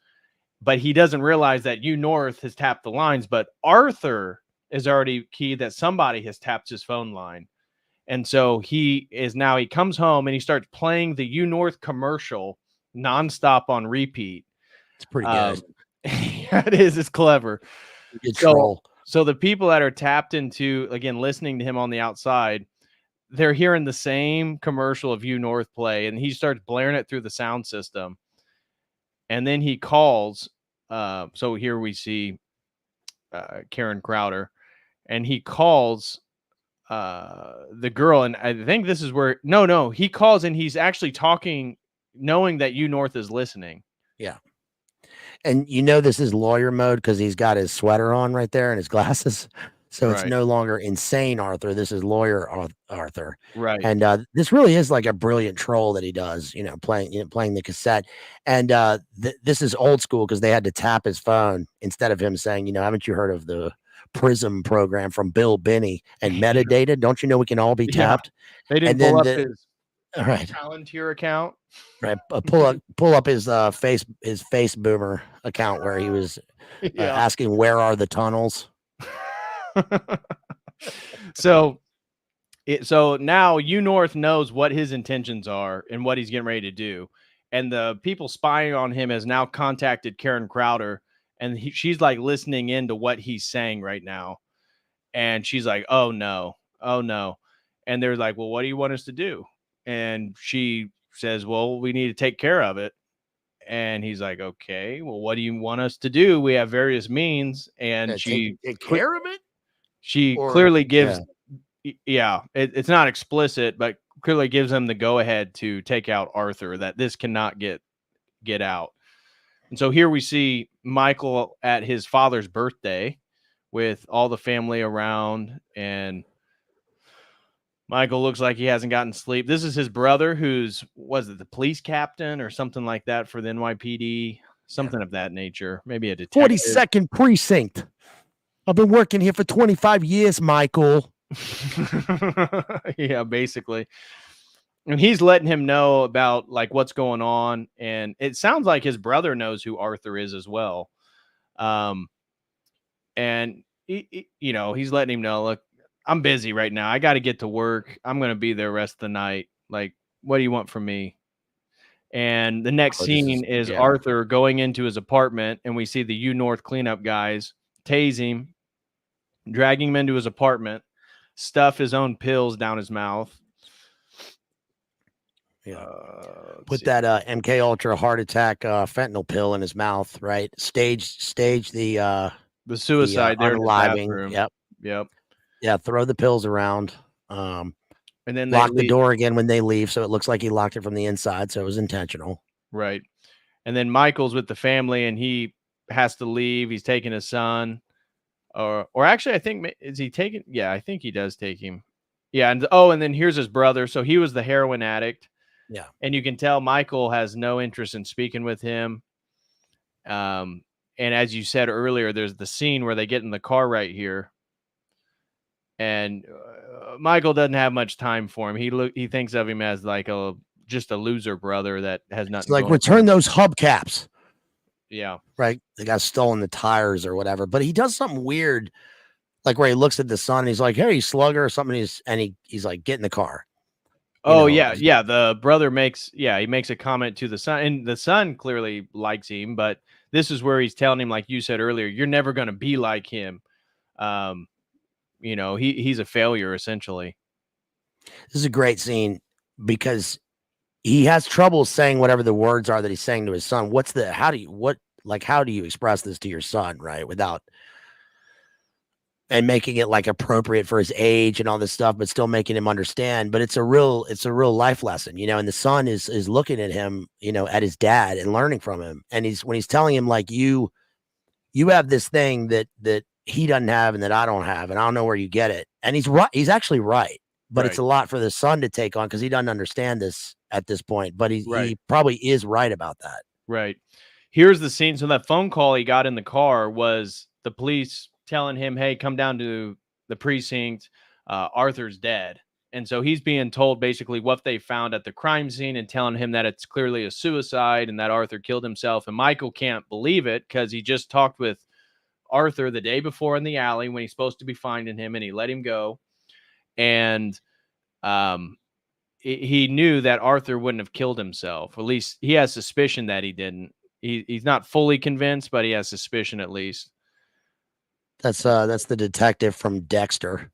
but he doesn't realize that North has tapped the lines, but Arthur is already key that somebody has tapped his phone line. And so he comes home and he starts playing the North commercial nonstop on repeat. It's pretty good. Yeah, it is. It's clever. So the people that are tapped into, again, listening to him on the outside, they're hearing the same commercial of North play, and he starts blaring it through the sound system. And then he calls. So here we see Karen Crowder, and he calls the girl, and I think this is where he calls and he's actually talking, knowing that North is listening. Yeah. And this is lawyer mode because he's got his sweater on right there and his glasses. So it's no longer insane Arthur. This is lawyer Arthur. Right. And this really is like a brilliant troll that he does, playing the cassette. And this is old school because they had to tap his phone instead of him saying, haven't you heard of the Prism program from Bill Binney and metadata? Don't you know we can all be tapped? They didn't pull up his Palantir account. Right. Pull up his face boomer account where he was asking where are the tunnels. So now North knows what his intentions are and what he's getting ready to do, and the people spying on him has now contacted Karen Crowder, and she's like listening in to what he's saying right now, and she's like, oh no, and they're like, well, what do you want us to do? And she says, well, we need to take care of it. And he's like, okay, well, what do you want us to do? We have various means, and she take care of it. She clearly gives, it's not explicit, but clearly gives them the go ahead to take out Arthur, that this cannot get out. And so here we see Michael at his father's birthday with all the family around, and Michael looks like he hasn't gotten sleep. This is his brother, was it the police captain or something like that for the NYPD, something of that nature, maybe a detective. 42nd precinct. I've been working here for 25 years, Michael. Yeah, basically. And he's letting him know about like what's going on. And it sounds like his brother knows who Arthur is as well. And he's letting him know, look, I'm busy right now. I got to get to work. I'm going to be there rest of the night. Like, what do you want from me? And the next scene is Arthur going into his apartment, and we see the North cleanup guys tase him, dragging him into his apartment, stuff his own pills down his mouth. Yeah. Put that MK Ultra heart attack fentanyl pill in his mouth, right? Stage the suicide there in the bathroom. Yep. Yeah, throw the pills around. And then lock the door again when they leave, so it looks like he locked it from the inside, so it was intentional. Right. And then Michael's with the family, and he has to leave. He's taking his son. Or actually, I think, is he taking? Yeah, I think he does take him. Yeah, and then here's his brother. So he was the heroin addict. Yeah. And you can tell Michael has no interest in speaking with him. And as you said earlier, there's the scene where they get in the car right here. And Michael doesn't have much time for him. He thinks of him as like just a loser brother that has nothing. It's like, return those hubcaps. Yeah. right? The guy stolen the tires or whatever. But he does something weird, like where he looks at the son and he's like, "Hey, slugger," or something. He's like, "Get in the car." You Oh know, yeah, yeah. The brother makes he makes a comment to the son, and the son clearly likes him, but this is where he's telling him, like you said earlier, you're never gonna be like him. Um, he's a failure essentially. this is a great scene because he has trouble saying whatever the words are that he's saying to his son. How do you express this to your son, right? Without and making it like appropriate for his age and all this stuff, but still making him understand. But it's a real life lesson, and the son is looking at him, at his dad and learning from him. And when he's telling him like you have this thing that he doesn't have and that I don't have, and I don't know where you get it. And he's right, he's actually right. But it's a lot for the son to take on because he doesn't understand this at this point. But he probably is right about that. Right. Here's the scene. So that phone call he got in the car was the police telling him, "Hey, come down to the precinct. Arthur's dead." And so he's being told basically what they found at the crime scene and telling him that it's clearly a suicide and that Arthur killed himself. And Michael can't believe it because he just talked with Arthur the day before in the alley when he's supposed to be finding him, and he let him go. And he knew that Arthur wouldn't have killed himself. At least he has suspicion that he didn't. He's not fully convinced, but he has suspicion at least. That's the detective from Dexter.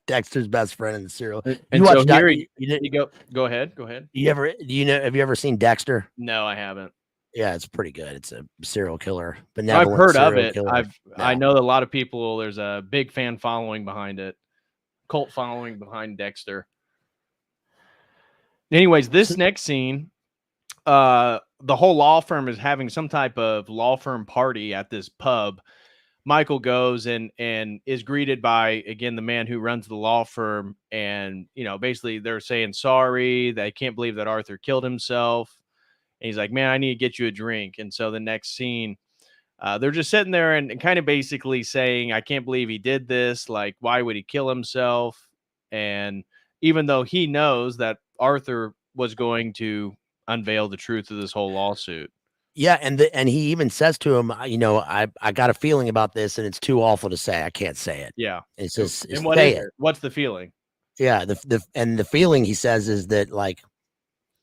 Dexter's best friend in the serial. And so here you go ahead. Have you ever seen Dexter? No, I haven't. Yeah, it's pretty good. It's a serial killer. I've heard of it. I know that a lot of people, there's a big fan following behind it. Cult following behind Dexter. Anyways, this next scene, the whole law firm is having some type of law firm party at this pub. Michael goes and is greeted by, again, the man who runs the law firm. And, basically they're saying sorry. They can't believe that Arthur killed himself. And he's like, "Man, I need to get you a drink." And so the next scene, they're just sitting there and kind of basically saying, "I can't believe he did this. Like, why would he kill himself?" And even though he knows that Arthur was going to unveil the truth of this whole lawsuit. Yeah, and he even says to him, I got a feeling about this, and it's too awful to say. I can't say it. Yeah, it's just and what is it? What's the feeling? Yeah, the feeling he says is that like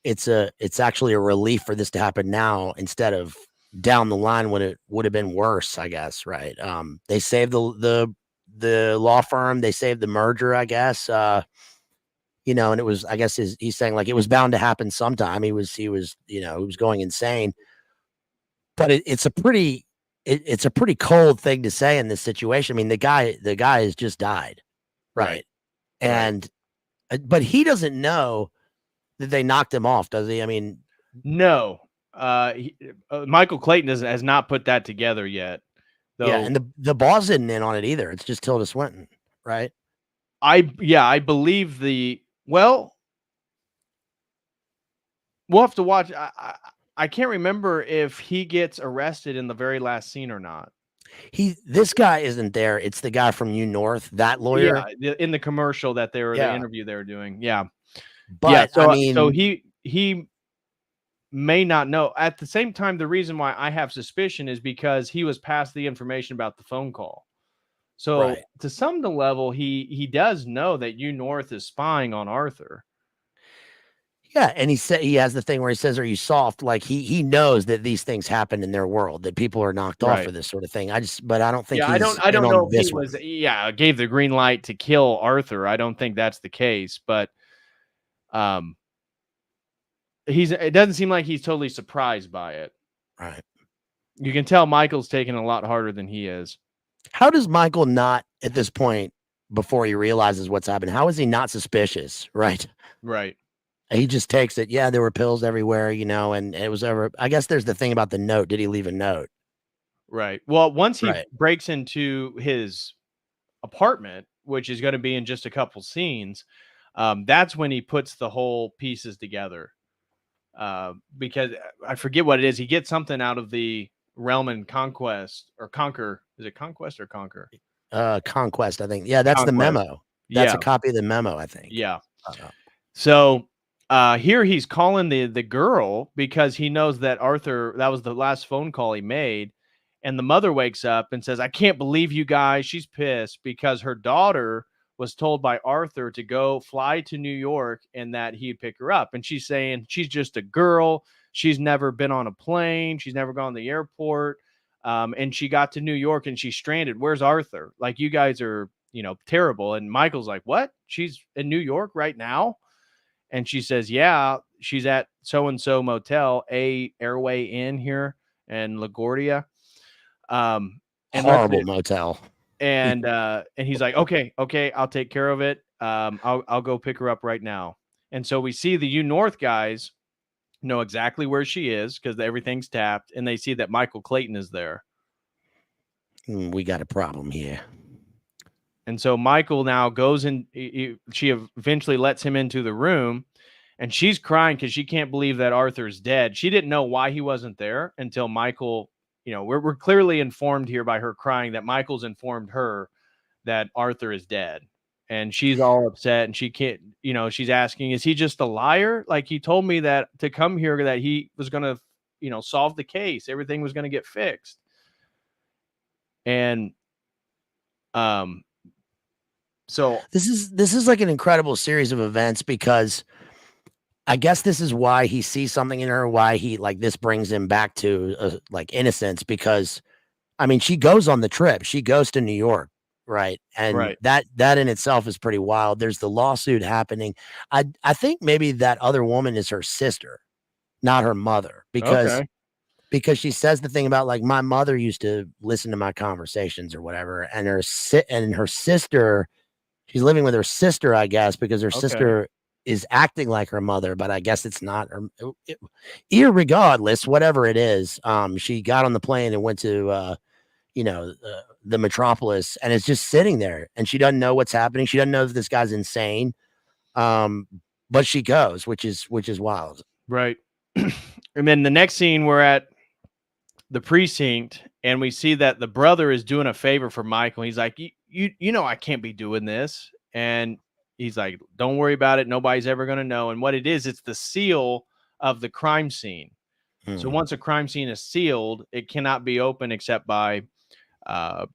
it's actually a relief for this to happen now instead of down the line when it would have been worse, I guess. Right? They saved the law firm, they saved the merger, I guess. And it was, I guess he's saying like it was bound to happen sometime. He was going insane. But it's a pretty cold thing to say in this situation. I mean, the guy has just died, right? And but he doesn't know that they knocked him off, does he? I mean, no. Michael Clayton has not put that together yet. Though. Yeah, and the boss isn't in on it either. It's just Tilda Swinton, right? I believe we'll have to watch. I can't remember if he gets arrested in the very last scene or not. This guy isn't there. It's the guy from U North, that lawyer. Yeah, in the commercial that the interview they were doing. Yeah. But so, I mean, so he may not know. At the same time, the reason why I have suspicion is because he was passed the information about the phone call. So to some level, he does know that U North is spying on Arthur. Yeah, and he said he has the thing where he says, "Are you soft?" Like he knows that these things happen in their world, that people are knocked off for this sort of thing. But I don't think. Yeah, I don't know if he was. Yeah, gave the green light to kill Arthur. I don't think that's the case, but it doesn't seem like he's totally surprised by it. Right. You can tell Michael's taking a lot harder than he is. How does Michael not at this point, before he realizes what's happened, how is he not suspicious? Right. Right. He just takes it. Yeah, there were pills everywhere, and it was ever. I guess there's the thing about the note. Did he leave a note? Right. Well, once he breaks into his apartment, which is going to be in just a couple scenes, that's when he puts the whole pieces together. Because I forget what it is. He gets something out of the realm and conquest or conquer. Is it conquest or conquer? Conquest, I think. Yeah, that's the memo. That's a copy of the memo, I think. Yeah. So Here he's calling the girl because he knows that Arthur, that was the last phone call he made. And the mother wakes up and says, I can't believe you guys. She's pissed because her daughter was told by Arthur to go fly to New York and that he'd pick her up. And she's saying she's just a girl. She's never been on a plane. She's never gone to the airport. And she got to New York and she's stranded. Where's Arthur? Like, you guys are, terrible. And Michael's like, what? She's in New York right now? And she says, yeah, she's at so-and-so motel, A Airway Inn here in LaGuardia. And Horrible motel. And he's like, okay, I'll take care of it. I'll go pick her up right now. And so we see the U North guys know exactly where she is because everything's tapped, and they see that Michael Clayton is there. We got a problem here. And so Michael now goes in. She eventually lets him into the room, and she's crying because she can't believe that Arthur's dead. She didn't know why he wasn't there until Michael, we're clearly informed here by her crying that Michael's informed her that Arthur is dead. And she's all upset, and she can't, she's asking, is he just a liar? Like, he told me that to come here, that he was going to, solve the case. Everything was going to get fixed. And, so this is like an incredible series of events, because I guess this is why he sees something in her, why he, like, this brings him back to like innocence, because I mean, she goes on the trip. She goes to New York. Right. And right. that in itself is pretty wild. There's the lawsuit happening. I think maybe that other woman is her sister, not her mother, because she says the thing about, like, my mother used to listen to my conversations or whatever. And her sister, she's living with her sister, I guess, because her sister is acting like her mother, but I guess it's not her. Irregardless, whatever it is, she got on the plane and went to, the metropolis, and it's just sitting there, and she doesn't know what's happening. She doesn't know that this guy's insane. But she goes, which is wild. Right. And then the next scene, we're at the precinct, and we see that the brother is doing a favor for Michael. He's like, I can't be doing this. And he's like, don't worry about it. Nobody's ever going to know. And what it is, it's the seal of the crime scene. So once a crime scene is sealed, it cannot be opened except by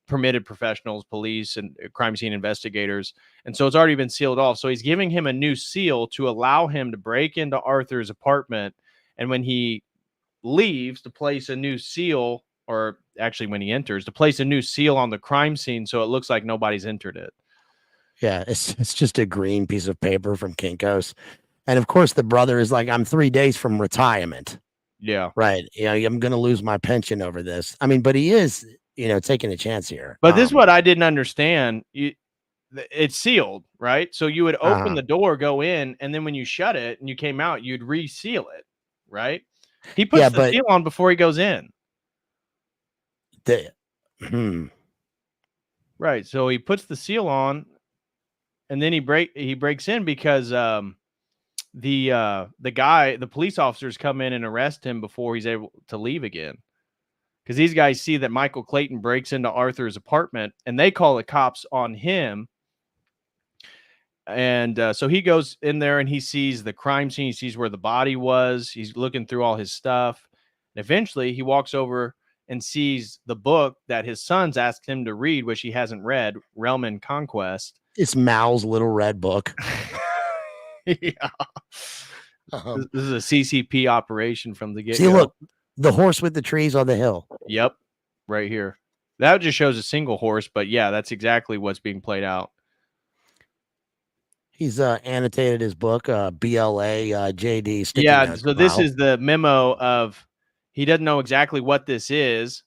permitted professionals, police, and crime scene investigators. And so it's already been sealed off. So he's giving him a new seal to allow him to break into Arthur's apartment. And when he leaves, to place a new seal, or actually when he enters, to place a new seal on the crime scene so it looks like nobody's entered it. Yeah, it's just a green piece of paper from Kinko's. And of course, the brother is like, I'm 3 days from retirement. Yeah. Right. I'm going to lose my pension over this. I mean, but he is, taking a chance here. But this is what I didn't understand. It's sealed, right? So you would open the door, go in, and then when you shut it and you came out, you'd reseal it, right? He puts the seal on before he goes in. Right. So he puts the seal on, and then he breaks in because the police officers come in and arrest him before he's able to leave again. Because these guys see that Michael Clayton breaks into Arthur's apartment, and they call the cops on him. And so he goes in there and he sees the crime scene. He sees where the body was. He's looking through all his stuff. And eventually he walks over and sees the book that his sons asked him to read, which he hasn't read, Realm and Conquest. It's Mal's little red book. Yeah. This is a CCP operation from the get-go. See, look, the horse with the trees on the hill. Yep. Right here. That just shows a single horse, but yeah, that's exactly what's being played out. He's annotated his book, BLA, JD. Yeah, so this is the memo of, he doesn't know exactly what this is,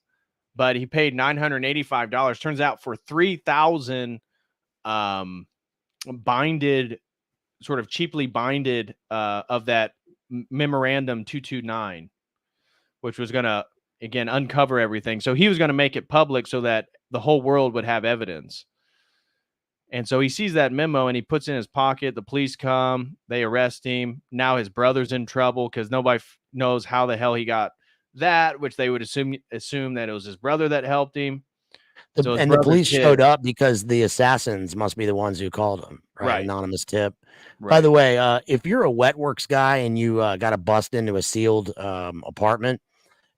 but he paid $985. Turns out for 3,000 binded, sort of cheaply binded of that memorandum 229, which was going to, again, uncover everything. So he was going to make it public so that the whole world would have evidence. And so he sees that memo and he puts it in his pocket. The police come, they arrest him. Now his brother's in trouble because nobody knows how the hell he got that, which they would assume that it was his brother that helped him. The police showed up because the assassins must be the ones who called him, right? Right. Anonymous tip. By Right. the way, if you're a wet works guy and you got to bust into a sealed apartment,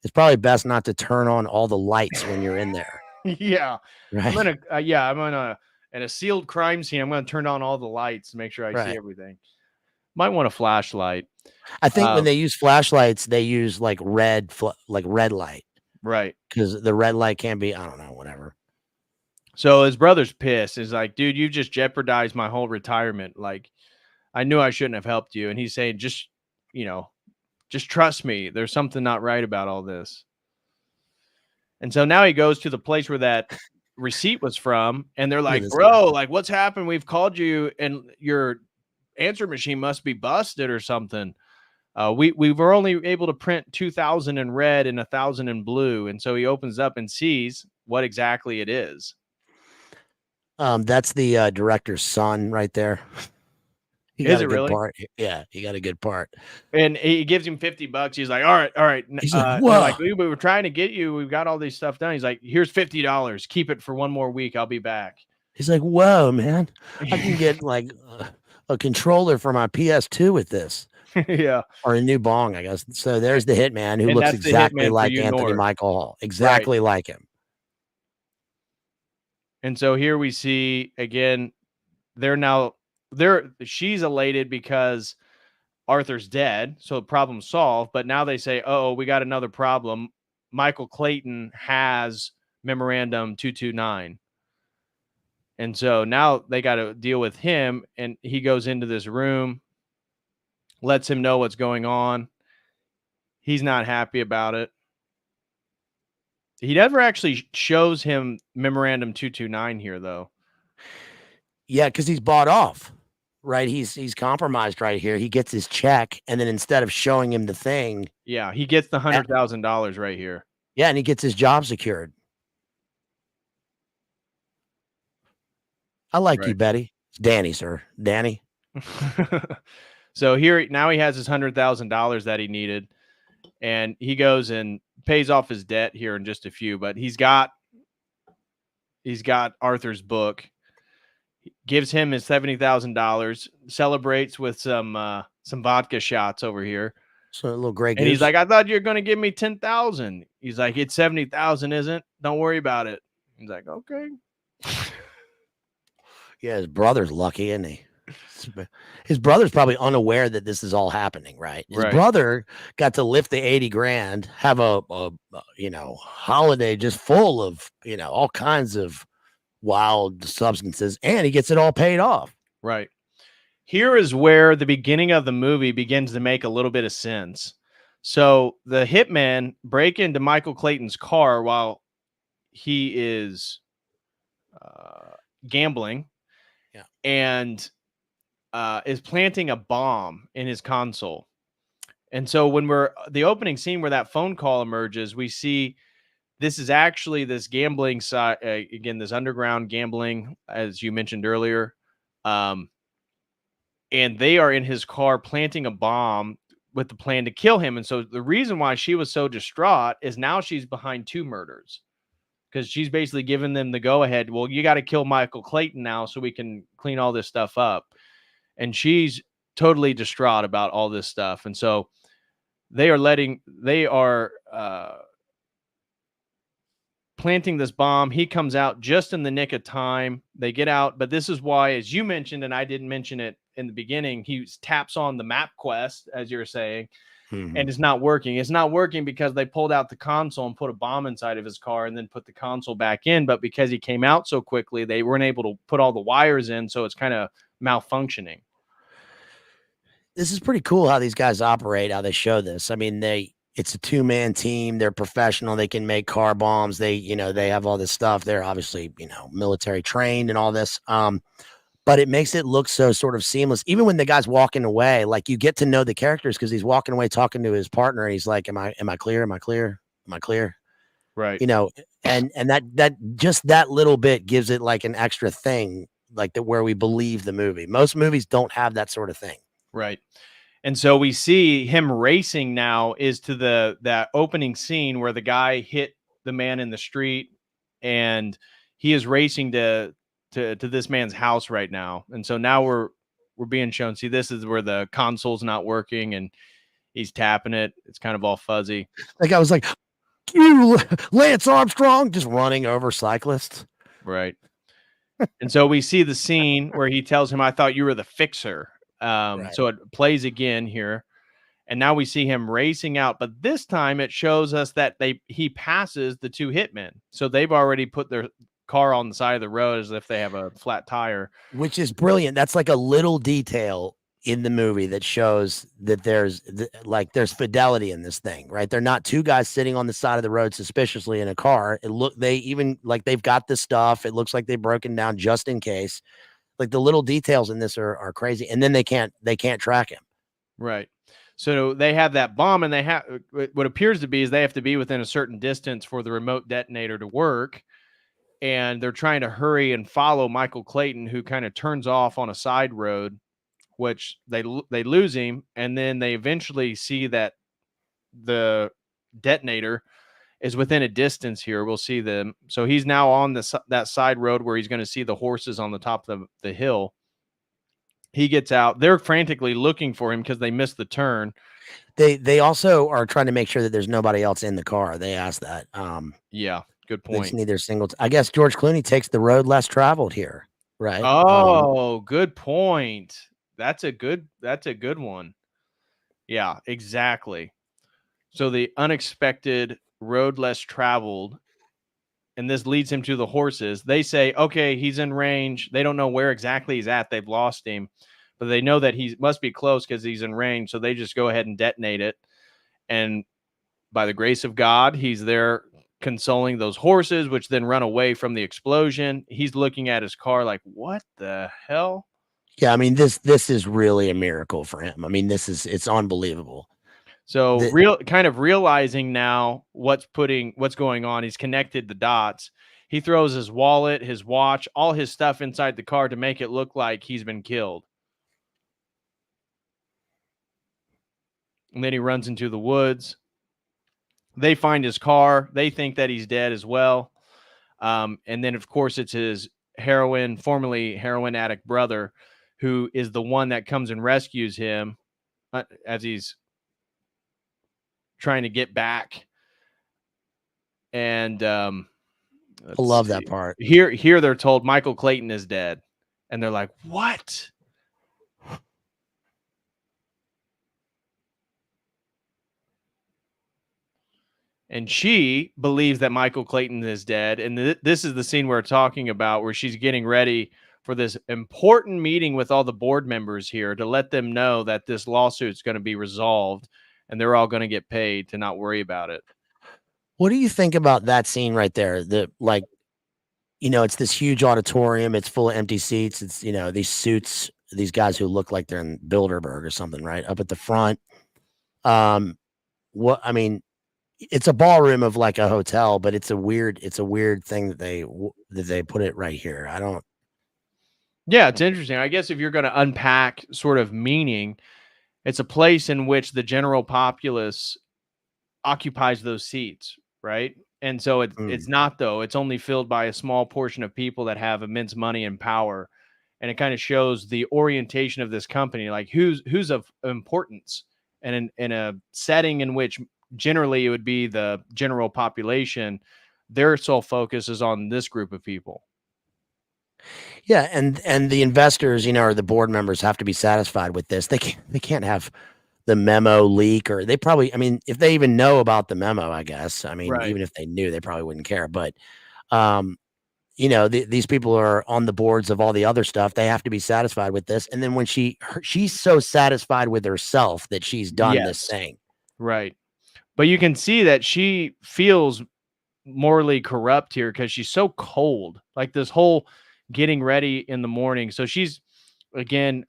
it's probably best not to turn on all the lights when you're in there, Yeah. I'm right? gonna I'm gonna in a sealed crime scene. I'm gonna turn on all the lights to make sure I see Right. everything. Might want a flashlight. I think when Um, they use flashlights, they use like red light right. because the red light can be, I don't know, whatever. So his brother's pissed. He's like, dude, you just jeopardized my whole retirement. Like, I knew I shouldn't have helped you. And he's saying, you know, just trust me. There's something not right about all this. And so now he goes to the place where that receipt was from, and they're Look at like, this guy. bro, like, what's happened? We've called you, and your answer machine must be busted or something. We were only able to print 2,000 in red and 1,000 in blue. And so he opens up and sees what exactly it is. That's the director's son right there. He Is got a it good really? part. Yeah, he got a good part. And he gives him $50. He's like, all right. He's like, They're whoa. like, we were trying to get you. We've got all these stuff done. He's like, here's $50. Keep it for one more week. I'll be back. He's like, whoa, man. I can get like a controller for my PS2 with this. Yeah. Or a new bong, I guess. So there's the hitman who And looks that's the exactly hitman for like you Anthony north. Michael Hall. Exactly like him. And so here we see again, she's elated because Arthur's dead, so the problem's solved. But now they say, oh, we got another problem. Michael Clayton has memorandum 229. And so now they got to deal with him, and he goes into this room, lets him know what's going on. He's not happy about it. He never actually shows him memorandum 229 here, though. Yeah, because he's bought off, right? He's compromised right here. He gets his check, and then instead of showing him the thing, Yeah, he gets the $100,000 right here. yeah, and he gets his job secured. I like you, Betty. It's Danny, sir. Danny. So here now he has his $100,000 that he needed, and he goes and pays off his debt here in just a few. But he's got Arthur's book, gives him his $70,000, celebrates with some vodka shots over here. So a little Grey Goose. And he's like, I thought you were going to give me 10,000. He's like, it's 70,000, isn't? Don't worry about it. He's like, okay. Yeah, his brother's lucky, isn't he? His brother's probably unaware that this is all happening, right? His brother got to lift the 80 grand, have a holiday just full of, all kinds of wild substances, and he gets it all paid off. Right. Here is where the beginning of the movie begins to make a little bit of sense. So the hitmen break into Michael Clayton's car while he is gambling, and is planting a bomb in his console. And so when the opening scene where that phone call emerges, we see this is actually this gambling side, again, this underground gambling, as you mentioned earlier. And they are in his car planting a bomb with the plan to kill him. And so the reason why she was so distraught is now she's behind 2 murders, because she's basically giving them the go ahead. Well, you got to kill Michael Clayton now so we can clean all this stuff up. And she's totally distraught about all this stuff. And so they are planting this bomb. He comes out just in the nick of time. They get out, but this is why, as you mentioned, and I didn't mention it in the beginning, he taps on the map quest, as you were saying, and it's not working. It's not working because they pulled out the console and put a bomb inside of his car and then put the console back in. But because he came out so quickly, they weren't able to put all the wires in, so it's kind of malfunctioning. This is pretty cool how these guys operate, how they show this. I mean, it's a 2-man team. They're professional. They can make car bombs. They have all this stuff. They're obviously, military trained and all this. But it makes it look so sort of seamless. Even when the guy's walking away, like you get to know the characters because he's walking away talking to his partner, and he's like, Am I clear? Am I clear? Am I clear? Right. And that just that little bit gives it like an extra thing, like that where we believe the movie. Most movies don't have that sort of thing. Right. And so we see him racing now is to that opening scene where the guy hit the man in the street, and he is racing to to this man's house right now. And so now we're being shown, see, this is where the console's not working and he's tapping it. It's kind of all fuzzy. Like I was like, you Lance Armstrong just running over cyclists. Right. And so we see the scene where he tells him, I thought you were the fixer. Right. So it plays again here. And now we see him racing out, but this time it shows us that he passes the two hitmen. So they've already put their car on the side of the road as if they have a flat tire. Which is brilliant. That's like a little detail in the movie that shows that there's fidelity in this thing, right? They're not two guys sitting on the side of the road suspiciously in a car. They even like they've got the stuff. It looks like they've broken down just in case. Like the little details in this are crazy. And then they can't track him. Right. So they have that bomb, and they have what appears to be is they have to be within a certain distance for the remote detonator to work. And they're trying to hurry and follow Michael Clayton, who kind of turns off on a side road, which they lose him. And then they eventually see that the detonator is within a distance here. We'll see them. So he's now on that side road where he's going to see the horses on the top of the hill. He gets out. They're frantically looking for him because they missed the turn. They also are trying to make sure that there's nobody else in the car. They asked that. Yeah, good They point. just need their single. I guess George Clooney takes the road less traveled here, right? Oh, good point. That's a good one. Yeah, exactly. So the unexpected road less traveled, and this leads him to the horses. They say, okay, he's in range. They don't know where exactly he's at. They've lost him, but they know that he must be close because he's in range. So they just go ahead and detonate it. And by the grace of God, he's there consoling those horses, which then run away from the explosion. He's looking at his car like, what the hell? Yeah, I mean, this is really a miracle for him. I mean, it's unbelievable. So kind of realizing now what's going on. He's connected the dots. He throws his wallet, his watch, all his stuff inside the car to make it look like he's been killed. And then he runs into the woods. They find his car. They think that he's dead as well. And then, of course, it's his formerly heroin addict brother, who is the one that comes and rescues him as he's trying to get back. And I love that part. Here they're told Michael Clayton is dead. And they're like, what? And she believes that Michael Clayton is dead. And this is the scene we're talking about, where she's getting ready for this important meeting with all the board members here to let them know that this lawsuit is going to be resolved and they're all going to get paid to not worry about it. What do you think about that scene right there? It's this huge auditorium. It's full of empty seats. It's, these suits, these guys who look like they're in Bilderberg or something, right? Up at the front. It's a ballroom of like a hotel, but it's a weird thing that they put it right here. Yeah, it's interesting. I guess if you're going to unpack sort of meaning, it's a place in which the general populace occupies those seats, right? And so it's not, though. It's only filled by a small portion of people that have immense money and power. And it kind of shows the orientation of this company, like who's of importance. And in a setting in which generally it would be the general population, their sole focus is on this group of people. Yeah, and the investors, or the board members have to be satisfied with this. They can't have the memo leak, or they probably, if they even know about the memo, I guess. Right. Even if they knew, they probably wouldn't care. But these people are on the boards of all the other stuff. They have to be satisfied with this. And then when she's so satisfied with herself that she's done this thing. Right. But you can see that she feels morally corrupt here because she's so cold, like this whole getting ready in the morning. So she's, again,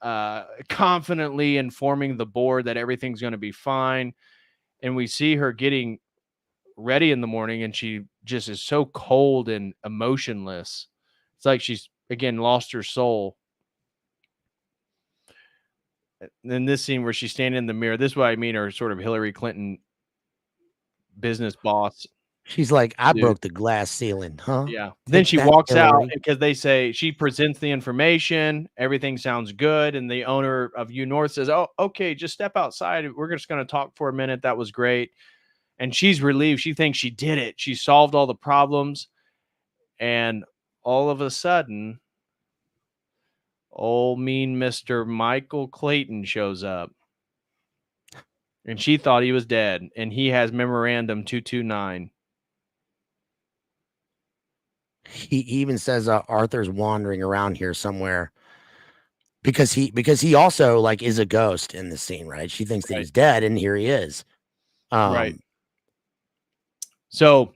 confidently informing the board that everything's going to be fine. And we see her getting ready in the morning, and she just is so cold and emotionless. It's like she's, again, lost her soul. And then this scene where she's standing in the mirror, this is what I mean, her sort of Hillary Clinton business boss. She's like, I dude. broke the glass ceiling, huh? Yeah. Then Take she that, walks out Hillary. because they say she presents the information. Everything sounds good. And the owner of U North says, "Oh, okay, just step outside. We're just going to talk for a minute. That was great." And she's relieved. She thinks she did it. She solved all the problems. And all of a sudden, old mean Mr. Michael Clayton shows up. And she thought he was dead. And he has memorandum 229. He even says Arthur's wandering around here somewhere because he also like is a ghost in the scene, right? She thinks that Right. he's dead, and here he is. Right. So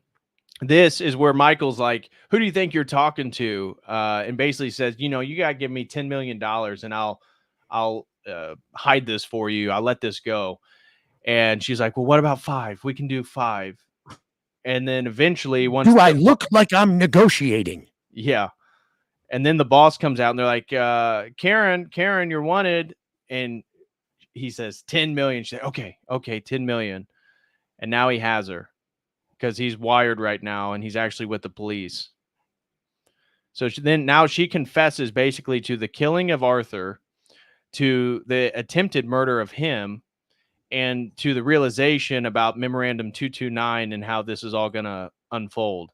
this is where Michael's like, "Who do you think you're talking to?" And basically says, "You know, you got to give me $10 million and I'll hide this for you. I'll let this go." And she's like, "Well, what about 5? We can do 5." And then eventually once Do I look like I'm negotiating? yeah. And then the boss comes out and they're like, Karen, you're wanted. And he says 10 million. She's like, okay, 10 million. And now he has her because he's wired right now and he's actually with the police. So now she confesses basically to the killing of Arthur, to the attempted murder of him, and to the realization about memorandum 229 and how this is all going to unfold.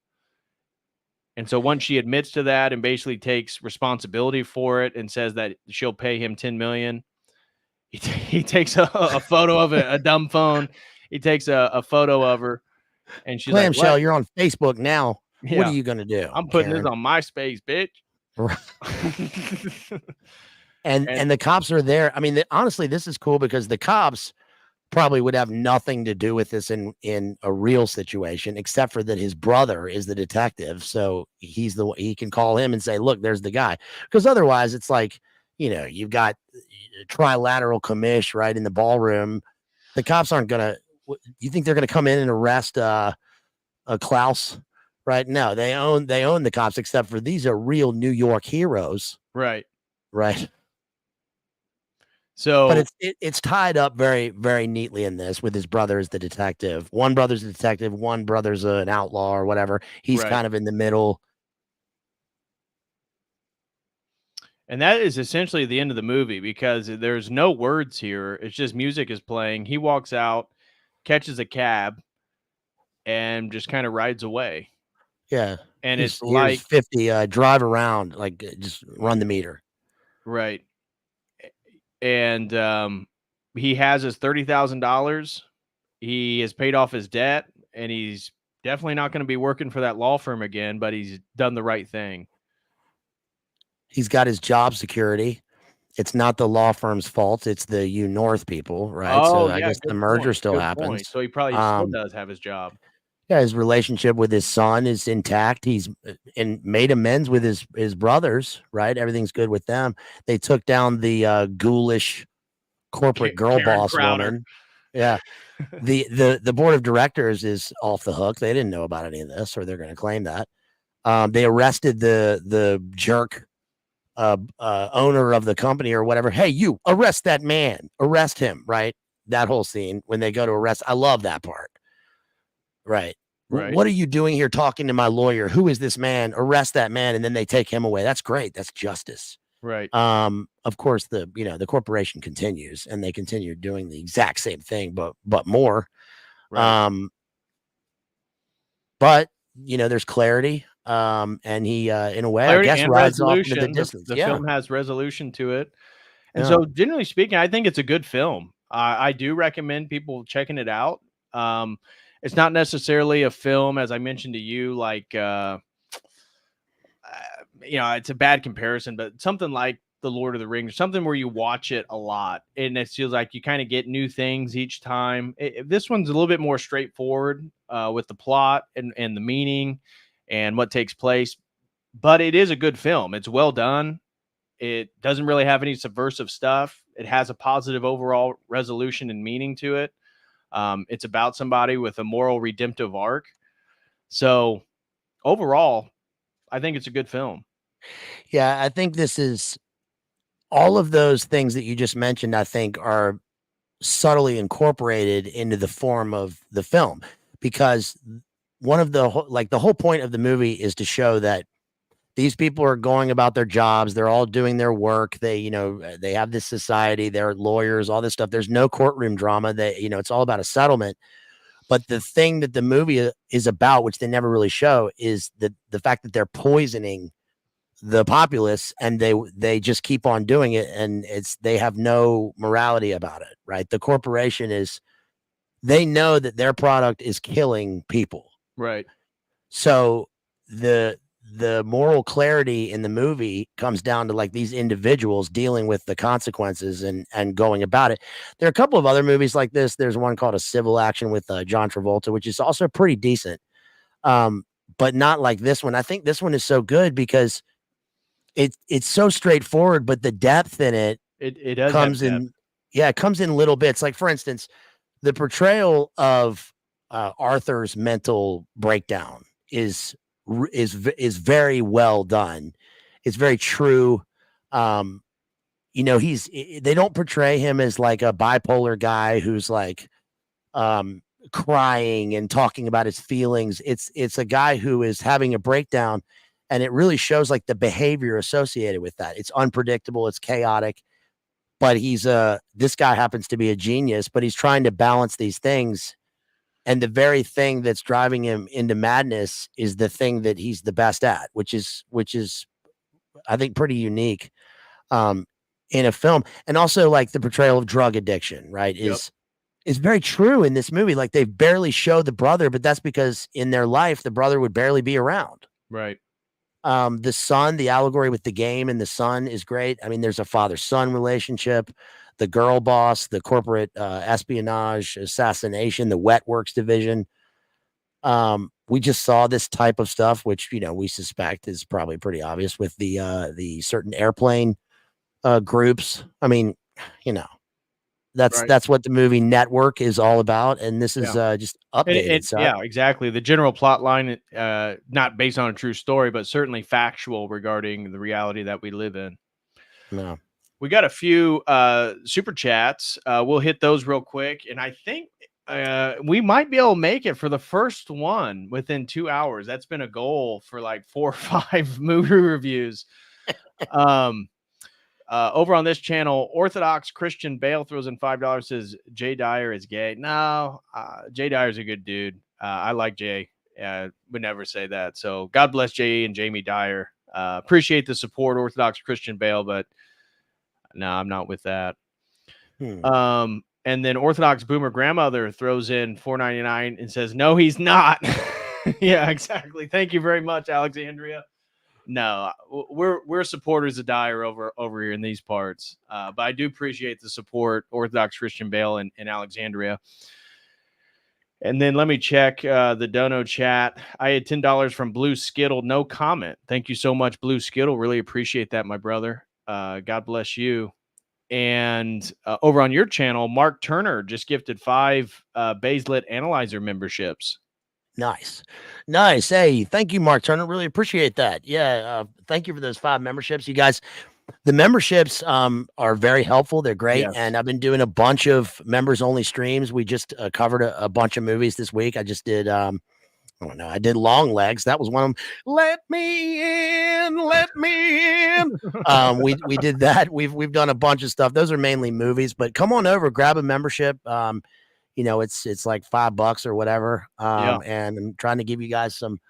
And so once she admits to that and basically takes responsibility for it and says that she'll pay him 10 million, he takes a photo of a dumb phone. He takes a photo of her and she's like, Clamshell, "What? you're on Facebook now. Yeah, What are you gonna do? I'm putting Karen? this on MySpace, bitch." And the cops are there. I mean, honestly, this is cool because the cops probably would have nothing to do with this in a real situation, except for that his brother is the detective. So he can call him and say, "Look, there's the guy." Because otherwise, it's like, you've got trilateral commish right in the ballroom. The cops aren't gonna. You think they're gonna come in and arrest a Klaus? Right? No, they own the cops, except for these are real New York heroes. Right. Right. So, but it's tied up very, very neatly in this with his brother as the detective. One brother's a detective, one brother's an outlaw or whatever. He's right. kind of in the middle. And that is essentially the end of the movie because there's no words here. It's just music is playing. He walks out, catches a cab, and just kind of rides away. Yeah. And Here's it's like 50, drive around, like just run the meter. right. And he has his $30,000. He has paid off his debt, and he's definitely not going to be working for that law firm again, but he's done the right thing. He's got his job security. It's not the law firm's fault. It's the U North people, right? Oh, So I yeah, guess the good merger point, still good happens. point. So he probably still does have his job. Yeah, his relationship with his son is intact. He's and made amends with his brothers, right? Everything's good with them. They took down the ghoulish corporate girl Karen boss Crowder. woman. Yeah. The board of directors is off the hook. They didn't know about any of this, or they're going to claim that. They arrested the jerk owner of the company or whatever. Hey, you arrest that man, arrest him, right? That whole scene when they go to arrest. I love that part. Right. What are you doing here talking to my lawyer? Who is this man? Arrest that man. And then they take him away. That's great. That's justice. Right. Of course, the corporation continues and they continue doing the exact same thing, but more. Right. But there's clarity. And he in a way, Clarity I guess, and rides off into the resolution. distance. The Yeah. film has resolution to it. And Yeah. so generally speaking, I think it's a good film. I do recommend people checking it out. It's not necessarily a film, as I mentioned to you, like it's a bad comparison, but something like The Lord of the Rings, something where you watch it a lot and it feels like you kind of get new things each time. This one's a little bit more straightforward with the plot and the meaning and what takes place, but it is a good film. It's well done. It doesn't really have any subversive stuff. It has a positive overall resolution and meaning to it. It's about somebody with a moral redemptive arc. So overall, I think it's a good film. Yeah, I think this is all of those things that you just mentioned, I think are subtly incorporated into the form of the film because one of the the whole point of the movie is to show that these people are going about their jobs. They're all doing their work. They, they have this society. They're lawyers, all this stuff. There's no courtroom drama. That it's all about a settlement. But the thing that the movie is about, which they never really show, is the fact that they're poisoning the populace, and they just keep on doing it, and they have no morality about it. Right? The corporation they know that their product is killing people. Right. So the moral clarity in the movie comes down to these individuals dealing with the consequences and going about it. There are a couple of other movies like this. There's one called A Civil Action with John Travolta, which is also pretty decent, but not like this one. I think this one is so good because it's so straightforward, but the depth in it does comes in. Yeah, it comes in little bits. Like, for instance, the portrayal of Arthur's mental breakdown is very well done. It's very true. They don't portray him as like a bipolar guy who's crying and talking about his feelings. It's a guy who is having a breakdown, and it really shows the behavior associated with that. It's unpredictable, it's chaotic, but this guy happens to be a genius, but he's trying to balance these things. And the very thing that's driving him into madness is the thing that he's the best at, which is, I think, pretty unique in a film. And also the portrayal of drug addiction, right, is very true in this movie. They barely show the brother, but that's because in their life, the brother would barely be around. Right. The son, the allegory with the game and the son is great. I mean, there's a father-son relationship. The girl boss, the corporate espionage, assassination, the wet works division. We just saw this type of stuff, which, we suspect is probably pretty obvious with the certain airplane groups. I mean, that's what the movie Network is all about. And this is just updated. Yeah, exactly. The general plot line, not based on a true story, but certainly factual regarding the reality that we live in. No. We got a few super chats. We'll hit those real quick. And I think we might be able to make it for the first one within 2 hours. That's been a goal for 4 or 5 movie reviews. Over on this channel, Orthodox Christian Bale throws in $5, says Jay Dyer is gay. No, Jay Dyer's a good dude. I like Jay. Would never say that. So God bless Jay and Jamie Dyer. Appreciate the support, Orthodox Christian Bale, but no, I'm not with that. And then Orthodox Boomer Grandmother throws in $4.99 and says, no, he's not. Yeah, exactly. Thank you very much, Alexandria. No, we're supporters of Dyer over here in these parts. But I do appreciate the support, Orthodox Christian Bale and Alexandria. And then let me check the dono chat. I had $10 from Blue Skittle. No comment. Thank you so much, Blue Skittle. Really appreciate that, my brother. God bless you. And over on your channel, Mark Turner just gifted 5 Baselit Analyzer memberships. Nice. Hey, thank you, Mark Turner. Really appreciate that. Yeah. Thank you for those 5 memberships. You guys, the memberships are very helpful. They're great. Yes. And I've been doing a bunch of members only streams. We just covered a bunch of movies this week. I just did, I did Long Legs. That was one of them. Let me in. We did that. We've done a bunch of stuff. Those are mainly movies, but come on over, grab a membership. It's like $5 or whatever. And I'm trying to give you guys some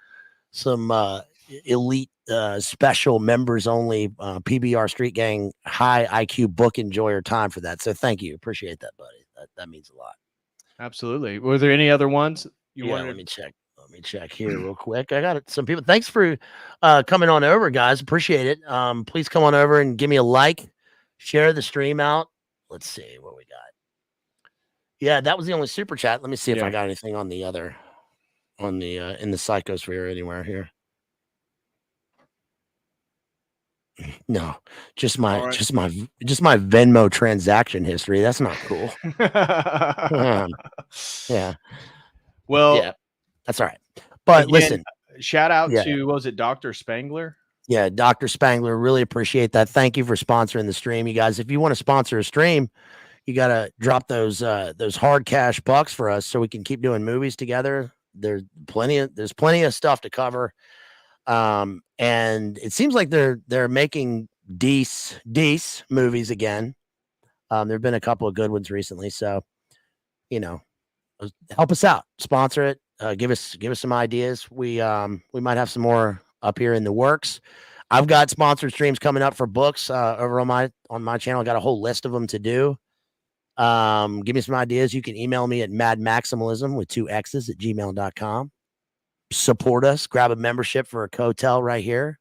elite special members only PBR Street Gang high IQ book enjoyer time for that. So thank you. Appreciate that, buddy. That means a lot. Absolutely. Were there any other ones you wanted? Let me check here real quick. I got some people. Thanks for coming on over, guys. Appreciate it. Please come on over and give me a like, share the stream out. Let's see what we got. Yeah, that was the only super chat. Let me see if I got anything on the in the psychosphere anywhere here. No, just my Venmo transaction history. That's not cool. Yeah. Well, yeah, that's all right. But again, listen, shout out to, what was it, Dr. Spangler? Yeah, Dr. Spangler. Really appreciate that. Thank you for sponsoring the stream, you guys. If you want to sponsor a stream, you got to drop those hard cash bucks for us so we can keep doing movies together. there's plenty of stuff to cover. And it seems like they're making Dees movies again. There've been a couple of good ones recently, so help us out, sponsor it, give us some ideas. We might have some more up here in the works. I've got sponsored streams coming up for books over on my channel. I got a whole list of them to do. Give me some ideas. You can email me at madmaximalism with 2 X's at gmail.com. Support us, grab a membership for a COTEL right here.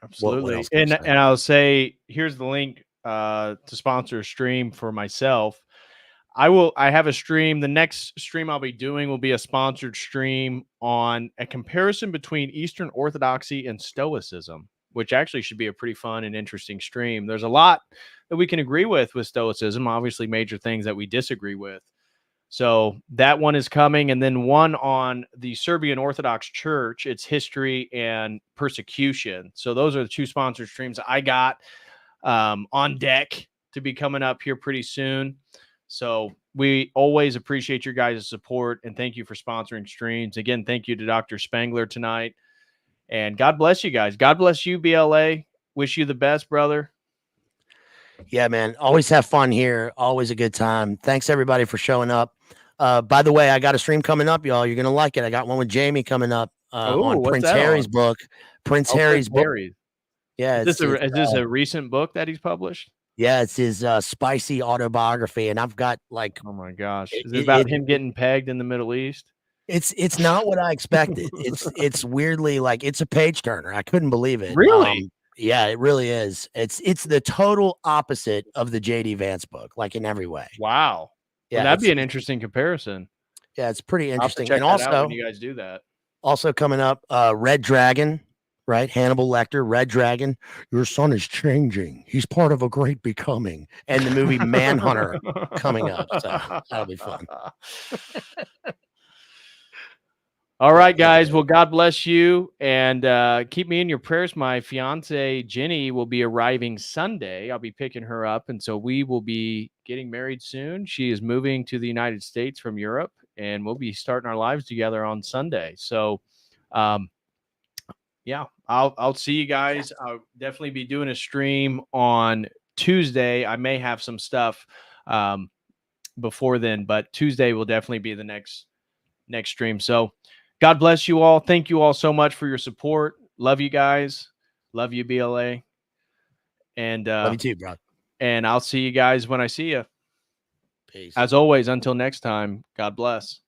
Absolutely. And I'll say, here's the link to sponsor a stream for myself. I have a stream. The next stream I'll be doing will be a sponsored stream on a comparison between Eastern Orthodoxy and Stoicism, which actually should be a pretty fun and interesting stream. There's a lot that we can agree with Stoicism, obviously major things that we disagree with. So that one is coming. And then one on the Serbian Orthodox Church, its history and persecution. So those are the 2 sponsored streams I got on deck to be coming up here pretty soon. So we always appreciate your guys' support, and thank you for sponsoring streams. Again, thank you to Dr. Spangler tonight. And God bless you guys. God bless you, BLA. Wish you the best, brother. Yeah, man. Always have fun here. Always a good time. Thanks, everybody, for showing up. By the way, I got a stream coming up, y'all. You're going to like it. I got one with Jamie coming up on Prince Harry's book. Prince Harry's book. Yeah. Is this a recent book that he's published? Yeah, it's his spicy autobiography. And I've got like, oh my gosh. Is it about him getting pegged in the Middle East? It's not what I expected. It's weirdly like, it's a page turner. I couldn't believe it. Really? Yeah, it really is. It's the total opposite of the JD Vance book, like in every way. Wow. Yeah, well, that'd be an interesting comparison. Yeah, it's pretty interesting. Check that out when you guys do that. Also coming up, Red Dragon, right? Hannibal Lecter, Red Dragon. Your son is changing. He's part of a great becoming. And the movie Manhunter coming up. So that'll be fun. All right, guys. Well, God bless you, and keep me in your prayers. My fiance, Jenny, will be arriving Sunday. I'll be picking her up, and so we will be getting married soon. She is moving to the United States from Europe, and we'll be starting our lives together on Sunday. So, yeah, I'll see you guys. I'll definitely be doing a stream on Tuesday. I may have some stuff before then, but Tuesday will definitely be the next stream. So, God bless you all. Thank you all so much for your support. Love you guys. Love you, BLA. And love you too, bro. And I'll see you guys when I see you. Peace. As always, until next time, God bless.